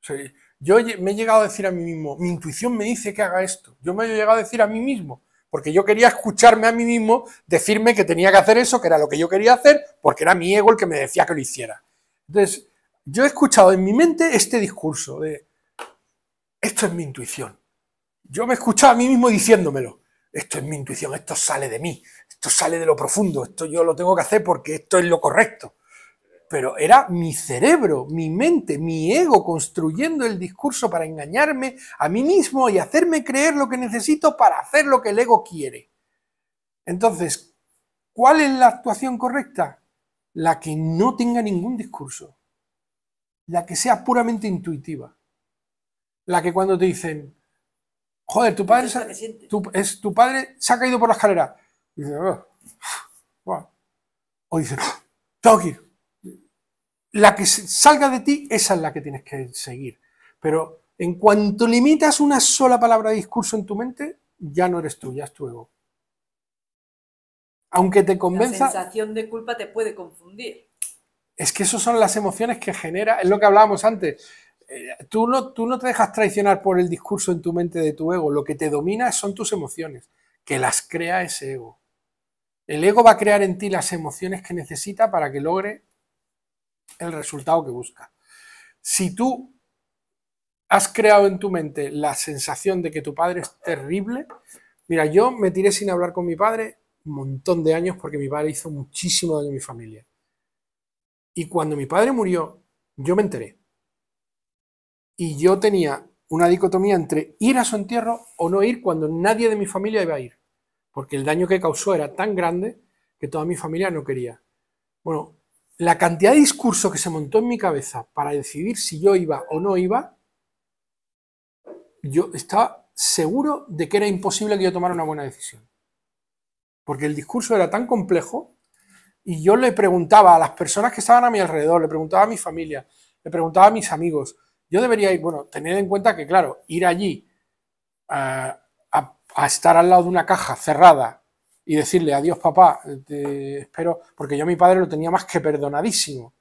O sea, yo me he llegado a decir a mí mismo, mi intuición me dice que haga esto. Yo me he llegado a decir a mí mismo, porque yo quería escucharme a mí mismo, decirme que tenía que hacer eso, que era lo que yo quería hacer, porque era mi ego el que me decía que lo hiciera. Entonces, yo he escuchado en mi mente este discurso de esto es mi intuición. Yo me escuchaba a mí mismo diciéndomelo. Esto es mi intuición, esto sale de mí, esto sale de lo profundo, esto yo lo tengo que hacer porque esto es lo correcto. Pero era mi cerebro, mi mente, mi ego construyendo el discurso para engañarme a mí mismo y hacerme creer lo que necesito para hacer lo que el ego quiere. Entonces, ¿cuál es la actuación correcta? La que no tenga ningún discurso, la que sea puramente intuitiva, la que cuando te dicen, joder, tu padre se ha caído por la escalera, y dices, o dices, tengo que ir. La que salga de ti, esa es la que tienes que seguir. Pero en cuanto limitas una sola palabra de discurso en tu mente, ya no eres tú, ya es tu ego. Aunque te convenza... La sensación de culpa te puede confundir. Es que esas son las emociones que genera, es lo que hablábamos antes. Tú no te dejas traicionar por el discurso en tu mente de tu ego, lo que te domina son tus emociones, que las crea ese ego. El ego va a crear en ti las emociones que necesita para que logre el resultado que busca. Si tú has creado en tu mente la sensación de que tu padre es terrible, mira, yo me tiré sin hablar con mi padre un montón de años porque mi padre hizo muchísimo daño a mi familia. Y cuando mi padre murió, yo me enteré. Y yo tenía una dicotomía entre ir a su entierro o no ir cuando nadie de mi familia iba a ir. Porque el daño que causó era tan grande que toda mi familia no quería. Bueno, la cantidad de discurso que se montó en mi cabeza para decidir si yo iba o no iba, yo estaba seguro de que era imposible que yo tomara una buena decisión. Porque el discurso era tan complejo y yo le preguntaba a las personas que estaban a mi alrededor, le preguntaba a mi familia, le preguntaba a mis amigos. Yo debería ir, bueno, tener en cuenta que, claro, ir allí a estar al lado de una caja cerrada y decirle adiós papá, te espero, porque yo a mi padre lo tenía más que perdonadísimo.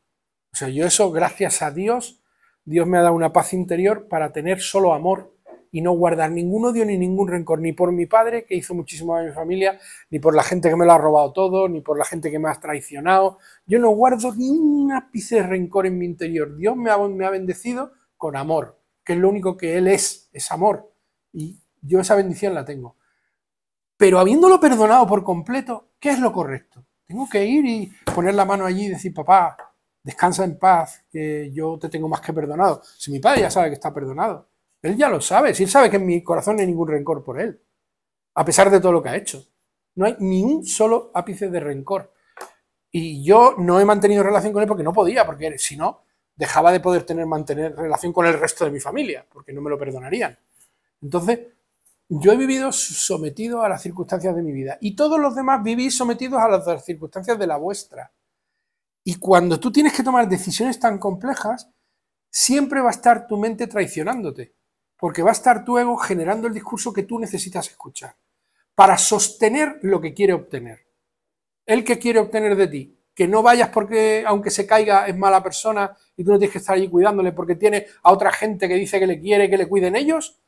O sea, yo eso, gracias a Dios, Dios me ha dado una paz interior para tener solo amor y no guardar ningún odio ni ningún rencor, ni por mi padre, que hizo muchísimo a mi familia, ni por la gente que me lo ha robado todo, ni por la gente que me ha traicionado. Yo no guardo ni un ápice de rencor en mi interior. Dios me ha bendecido con amor, que es lo único que Él es amor. Y yo esa bendición la tengo. Pero habiéndolo perdonado por completo, ¿qué es lo correcto? Tengo que ir y poner la mano allí y decir, papá, descansa en paz, que yo te tengo más que perdonado. Si mi padre ya sabe que está perdonado, él ya lo sabe, si él sabe que en mi corazón no hay ningún rencor por él, a pesar de todo lo que ha hecho. No hay ni un solo ápice de rencor. Y yo no he mantenido relación con él porque no podía, porque si no, dejaba de poder mantener relación con el resto de mi familia, porque no me lo perdonarían. Entonces, yo he vivido sometido a las circunstancias de mi vida y todos los demás vivís sometidos a las circunstancias de la vuestra. Y cuando tú tienes que tomar decisiones tan complejas, siempre va a estar tu mente traicionándote, porque va a estar tu ego generando el discurso que tú necesitas escuchar para sostener lo que quiere obtener. ¿El que quiere obtener de ti? Que no vayas porque, aunque se caiga, es mala persona y tú no tienes que estar allí cuidándole porque tiene a otra gente que dice que le quiere, que le cuiden ellos.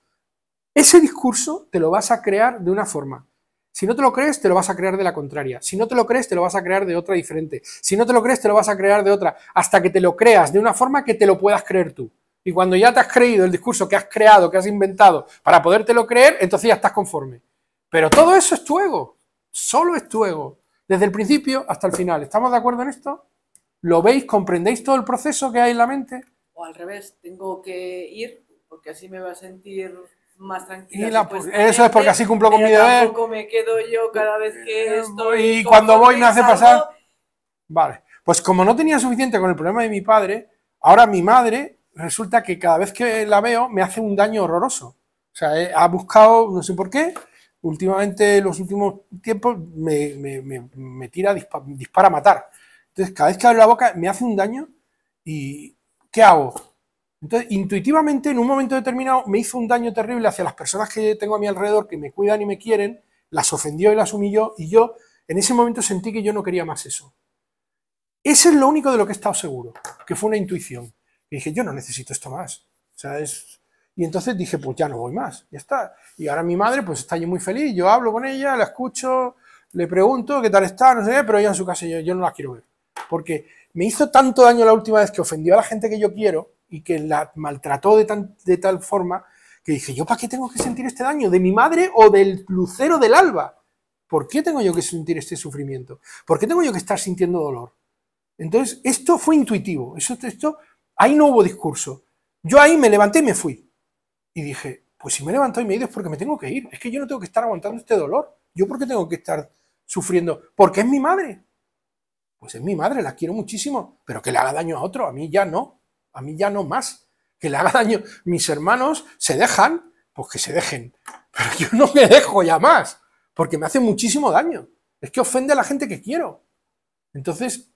Ese discurso te lo vas a crear de una forma. Si no te lo crees, te lo vas a crear de la contraria. Si no te lo crees, te lo vas a crear de otra diferente. Si no te lo crees, te lo vas a crear de otra. Hasta que te lo creas de una forma que te lo puedas creer tú. Y cuando ya te has creído el discurso que has creado, que has inventado, para podértelo creer, entonces ya estás conforme. Pero todo eso es tu ego. Solo es tu ego. Desde el principio hasta el final. ¿Estamos de acuerdo en esto? ¿Lo veis? ¿Comprendéis todo el proceso que hay en la mente? O al revés, tengo que ir porque así me va a sentir más tranquila. Eso es porque así cumplo con mi deber. Tampoco me quedo yo cada vez que estoy. Y cuando voy me hace pasar. Vale. Pues como no tenía suficiente con el problema de mi padre, ahora mi madre resulta que cada vez que la veo me hace un daño horroroso. O sea, ha buscado, no sé por qué, últimamente, en los últimos tiempos, me tira, dispara a matar. Entonces, cada vez que abro la boca me hace un daño y ¿qué hago? Entonces, intuitivamente, en un momento determinado, me hizo un daño terrible hacia las personas que tengo a mi alrededor, que me cuidan y me quieren, las ofendió y las humilló, y yo en ese momento sentí que yo no quería más eso. Ese es lo único de lo que he estado seguro, que fue una intuición. Y dije, yo no necesito esto más. O sea, Y entonces dije, pues ya no voy más, ya está. Y ahora mi madre pues está allí muy feliz, yo hablo con ella, la escucho, le pregunto qué tal está, no sé qué, pero ella en su casa yo no la quiero ver. Porque me hizo tanto daño la última vez que ofendió a la gente que yo quiero y que la maltrató de tal forma que dije, ¿yo para qué tengo que sentir este daño? ¿De mi madre o del lucero del alba? ¿Por qué tengo yo que sentir este sufrimiento? ¿Por qué tengo yo que estar sintiendo dolor? Entonces, esto fue intuitivo, ahí no hubo discurso. Yo ahí me levanté y me fui. Y dije, pues si me he levantado y me he ido es porque me tengo que ir. Es que yo no tengo que estar aguantando este dolor. ¿Yo por qué tengo que estar sufriendo? Porque es mi madre. Pues es mi madre, la quiero muchísimo, pero que le haga daño a otro, a mí ya no más. Que le haga daño, mis hermanos se dejan, pues que se dejen. Pero yo no me dejo ya más, porque me hace muchísimo daño. Es que ofende a la gente que quiero. Entonces,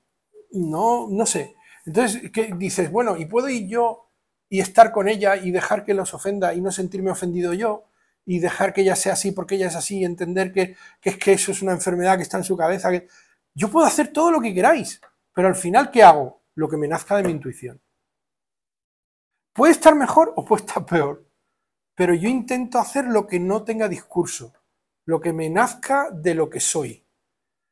no sé. Entonces, ¿qué dices? Bueno, ¿y puedo ir yo y estar con ella y dejar que los ofenda y no sentirme ofendido yo? Y dejar que ella sea así porque ella es así y entender que es que eso es una enfermedad que está en su cabeza. Yo puedo hacer todo lo que queráis, pero al final, ¿qué hago? Lo que me nazca de mi intuición. Puede estar mejor o puede estar peor, pero yo intento hacer lo que no tenga discurso, lo que me nazca de lo que soy.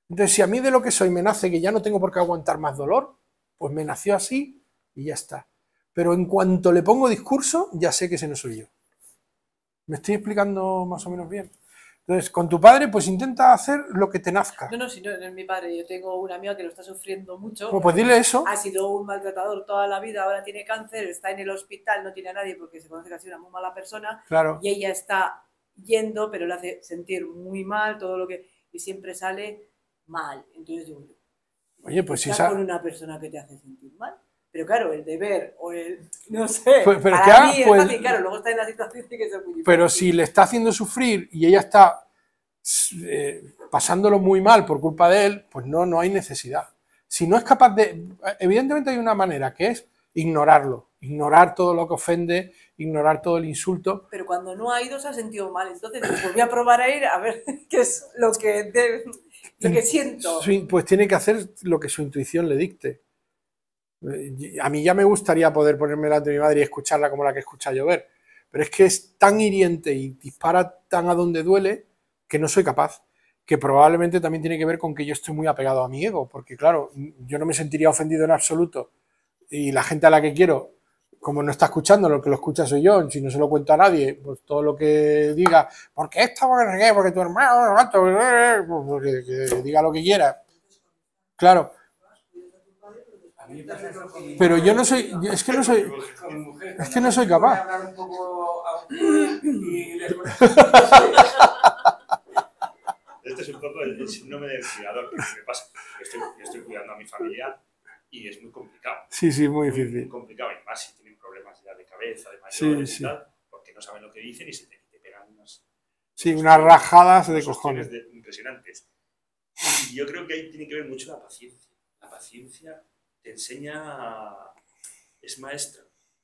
Entonces, si a mí de lo que soy me nace que ya no tengo por qué aguantar más dolor, pues me nació así y ya está. Pero en cuanto le pongo discurso, ya sé que ese no soy yo. ¿Me estoy explicando más o menos bien? Entonces, con tu padre, pues intenta hacer lo que te nazca. No, si no es mi padre. Yo tengo una amiga que lo está sufriendo mucho. Pues dile eso. Ha sido un maltratador toda la vida, ahora tiene cáncer, está en el hospital, no tiene a nadie porque se conoce que ha sido una muy mala persona. Claro. Y ella está yendo, pero le hace sentir muy mal todo lo que... Y siempre sale mal. Entonces digo, oye, pues si con una persona que te hace sentir mal. Pero claro, el deber o el... no sé, pero para mí es fácil, claro, luego está en la situación de que es muy difícil. Pero si le está haciendo sufrir y ella está pasándolo muy mal por culpa de él, pues no hay necesidad. Si no es capaz de... Evidentemente hay una manera, que es ignorarlo, ignorar todo lo que ofende, ignorar todo el insulto. Pero cuando no ha ido se ha sentido mal, entonces pues voy a probar a ir a ver qué es lo que siento. Pues tiene que hacer lo que su intuición le dicte. A mí ya me gustaría poder ponerme delante de mi madre y escucharla como la que escucha llover, pero es que es tan hiriente y dispara tan a donde duele que no soy capaz, que probablemente también tiene que ver con que yo estoy muy apegado a mi ego, porque claro, yo no me sentiría ofendido en absoluto y la gente a la que quiero, como no está escuchando, lo que lo escucha soy yo, si no se lo cuento a nadie, pues todo lo que diga, porque esto, porque tu hermano, porque que diga lo que quiera, claro. Pero yo no soy, es que no soy capaz. Este es un poco el síndrome del cuidador que me pasa. Yo estoy cuidando a mi familia y es muy complicado. Sí, muy difícil. Muy complicado, y más si tienen problemas ya de cabeza, de mayores sí. y tal, porque no saben lo que dicen y se te pegan unas rajadas de cojones. Impresionantes. Y yo creo que ahí tiene que ver mucho la paciencia. La paciencia te enseña, es maestra,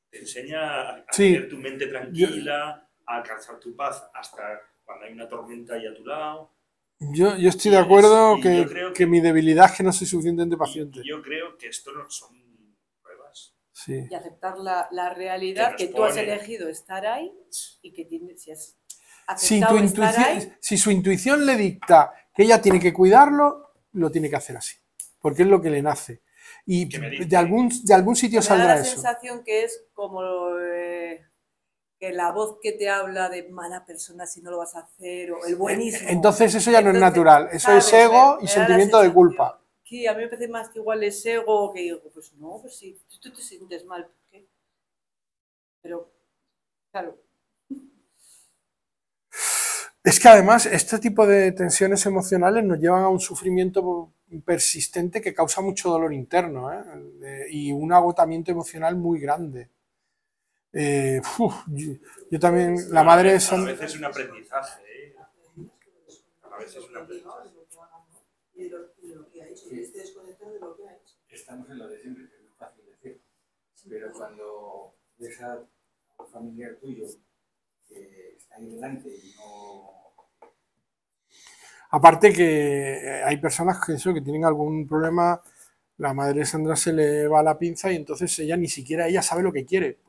te enseña a tener tu mente tranquila, a alcanzar tu paz hasta cuando hay una tormenta ahí a tu lado. Yo estoy de acuerdo que mi debilidad es que no soy suficientemente paciente. Y yo creo que esto no son pruebas. Sí. Y aceptar la realidad que tú has elegido estar ahí y que si has aceptado estar ahí. Si su intuición le dicta que ella tiene que cuidarlo, lo tiene que hacer así, porque es lo que le nace. Y de algún sitio saldrá eso. Me da la sensación que es como que la voz que te habla de mala persona si no lo vas a hacer, o el buenísimo. Entonces eso ya no es natural, eso es ego y sentimiento de culpa. Sí, a mí me parece más que igual es ego, que digo, pues no, pues sí, tú te sientes mal, ¿por qué? Pero, claro. Es que además este tipo de tensiones emocionales nos llevan a un sufrimiento persistente que causa mucho dolor interno, y un agotamiento emocional muy grande. Yo también, la madre es... A veces es un aprendizaje, A veces es un aprendizaje. Y lo que ha hecho, y este desconectar de lo que ha hecho. Estamos en lo de siempre, que es muy fácil decir. Pero cuando ves a un familiar tuyo que está ahí delante y no... Aparte que hay personas que tienen algún problema, la madre Sandra se le va la pinza y entonces ella sabe lo que quiere.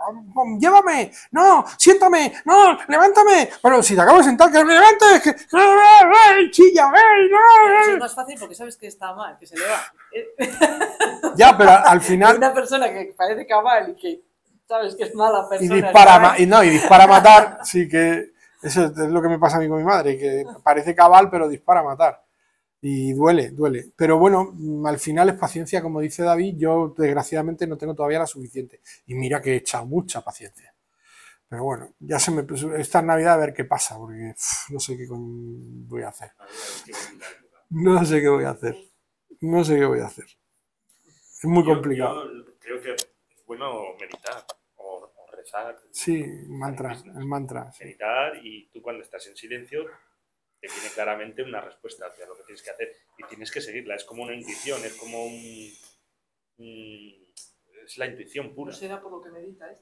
¡Llévame! ¡No! ¡Siéntame! ¡No! ¡Levántame! Pero si te acabo de sentar, ¡que me levantes! ¡Que chilla! ¡No! Eso es más fácil porque sabes que está mal, que se le va. Ya, pero al final... Una persona que parece cabal y que sabes que es mala y persona. dispara, ¿sabes? y dispara a matar, sí que eso es lo que me pasa a mí con mi madre, que parece cabal, pero dispara a matar. Y duele, duele. Pero bueno, al final es paciencia, como dice David, yo desgraciadamente no tengo todavía la suficiente. Y mira que he echado mucha paciencia. Pero bueno, ya esta Navidad a ver qué pasa, porque no sé qué voy a hacer. No sé qué voy a hacer. No sé qué voy a hacer. Es muy complicado. Yo creo que es bueno meditar o rezar. Sí, el mantra. Sí. Meditar, y tú cuando estás en silencio te viene claramente una respuesta hacia lo que tienes que hacer y tienes que seguirla. Es como una intuición, es como es la intuición pura. No será por lo que medita, ¿eh?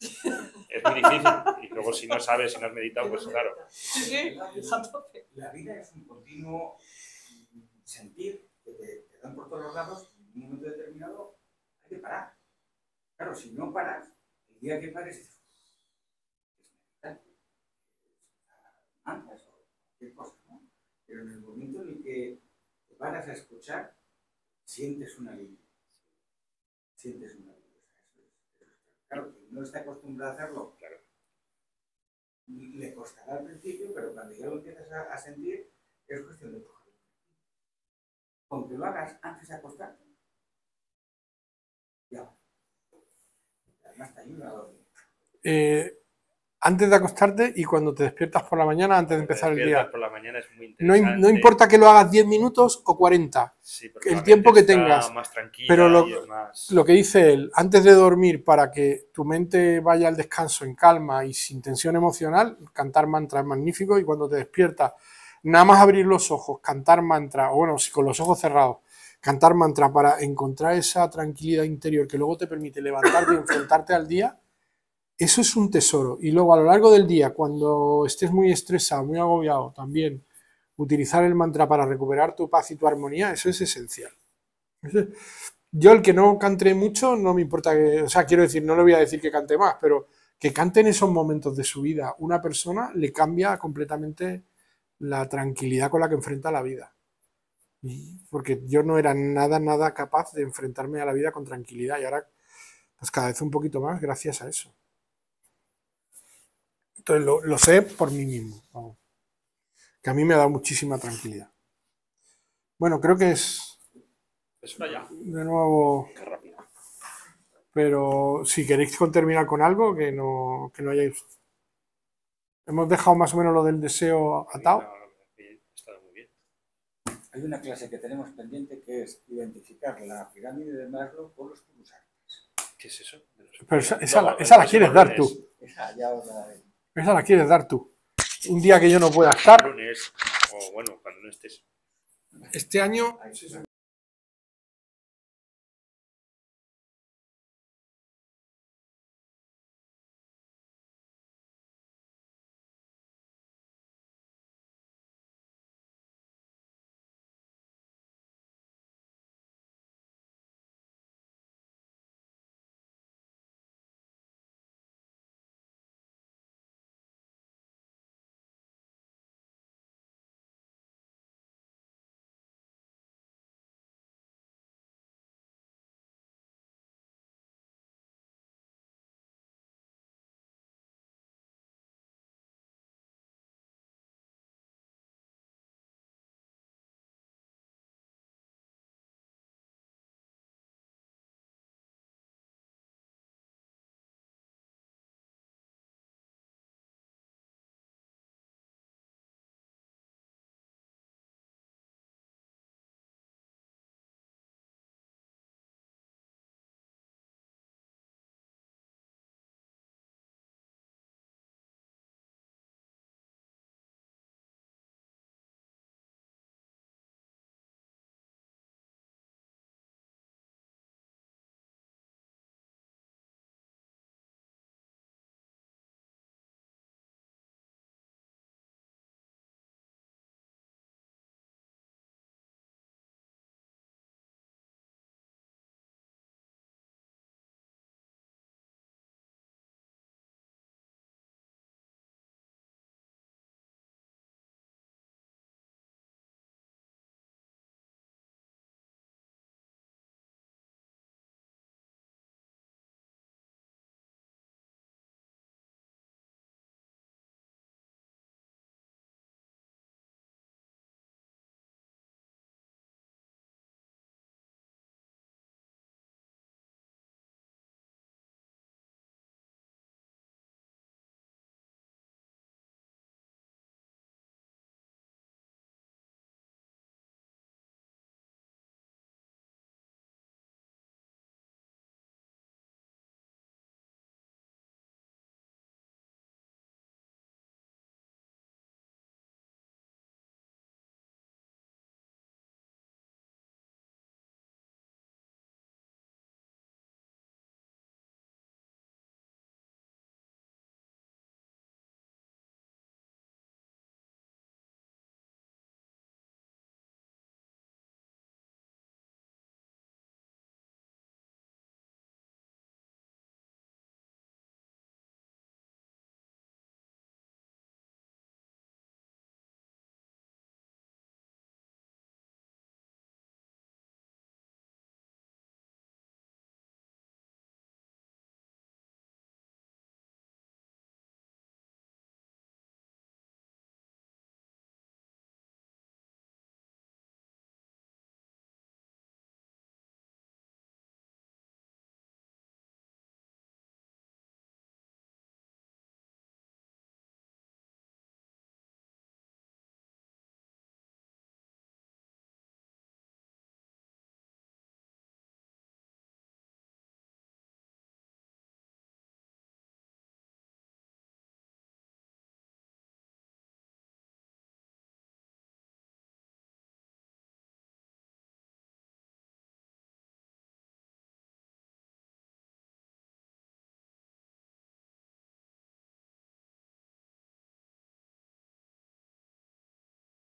Es muy difícil. Y luego si no sabes, si no has meditado, pues claro. Sí, a tope. La vida es un continuo sentir que te dan por todos los lados y en un momento determinado hay que parar. Claro, si no paras, el día que pares es antes o cualquier cosa, ¿no? Pero en el momento en el que te paras a escuchar, sientes un alivio. Sientes un alivio. Claro, quien no está acostumbrado a hacerlo, claro, le costará al principio, pero cuando ya lo empiezas a sentir, es cuestión de cogerlo. Aunque lo hagas antes de acostarte, ya. Además te ayuda a dormir. Antes de acostarte y cuando te despiertas por la mañana, antes de empezar el día. Por la mañana es muy No interesante. importa que lo hagas 10 minutos o 40, Sí, porque el la tiempo mente que está tengas. más tranquila Pero y es más... lo que dice él, antes de dormir, para que tu mente vaya al descanso en calma y sin tensión emocional, cantar mantra es magnífico. Y cuando te despiertas, nada más abrir los ojos, cantar mantra, o bueno, si con los ojos cerrados, cantar mantra para encontrar esa tranquilidad interior que luego te permite levantarte y enfrentarte al día, eso es un tesoro. Y luego a lo largo del día, cuando estés muy estresado, muy agobiado, también utilizar el mantra para recuperar tu paz y tu armonía, eso es esencial. Yo, el que no cante mucho, no me importa que, o sea, quiero decir, no le voy a decir que cante más, pero que cante en esos momentos de su vida una persona le cambia completamente la tranquilidad con la que enfrenta la vida. Porque yo no era nada capaz de enfrentarme a la vida con tranquilidad y ahora, pues cada vez un poquito más gracias a eso. Entonces lo sé por mí mismo, vamos, que a mí me ha dado muchísima tranquilidad. Bueno, creo que es ya. de nuevo... Qué rápido. Pero si queréis terminar con algo que no hayáis... Hemos dejado más o menos lo del deseo atado. No, está muy bien. Hay una clase que tenemos pendiente que es identificar la pirámide de Maslow con los pulsantes. ¿Qué es eso? Pero esa la quieres dar tú. Esa ya os la daré. Esa la quieres dar tú. Un día que yo no pueda estar. Lunes, o bueno, cuando no estés. Este año...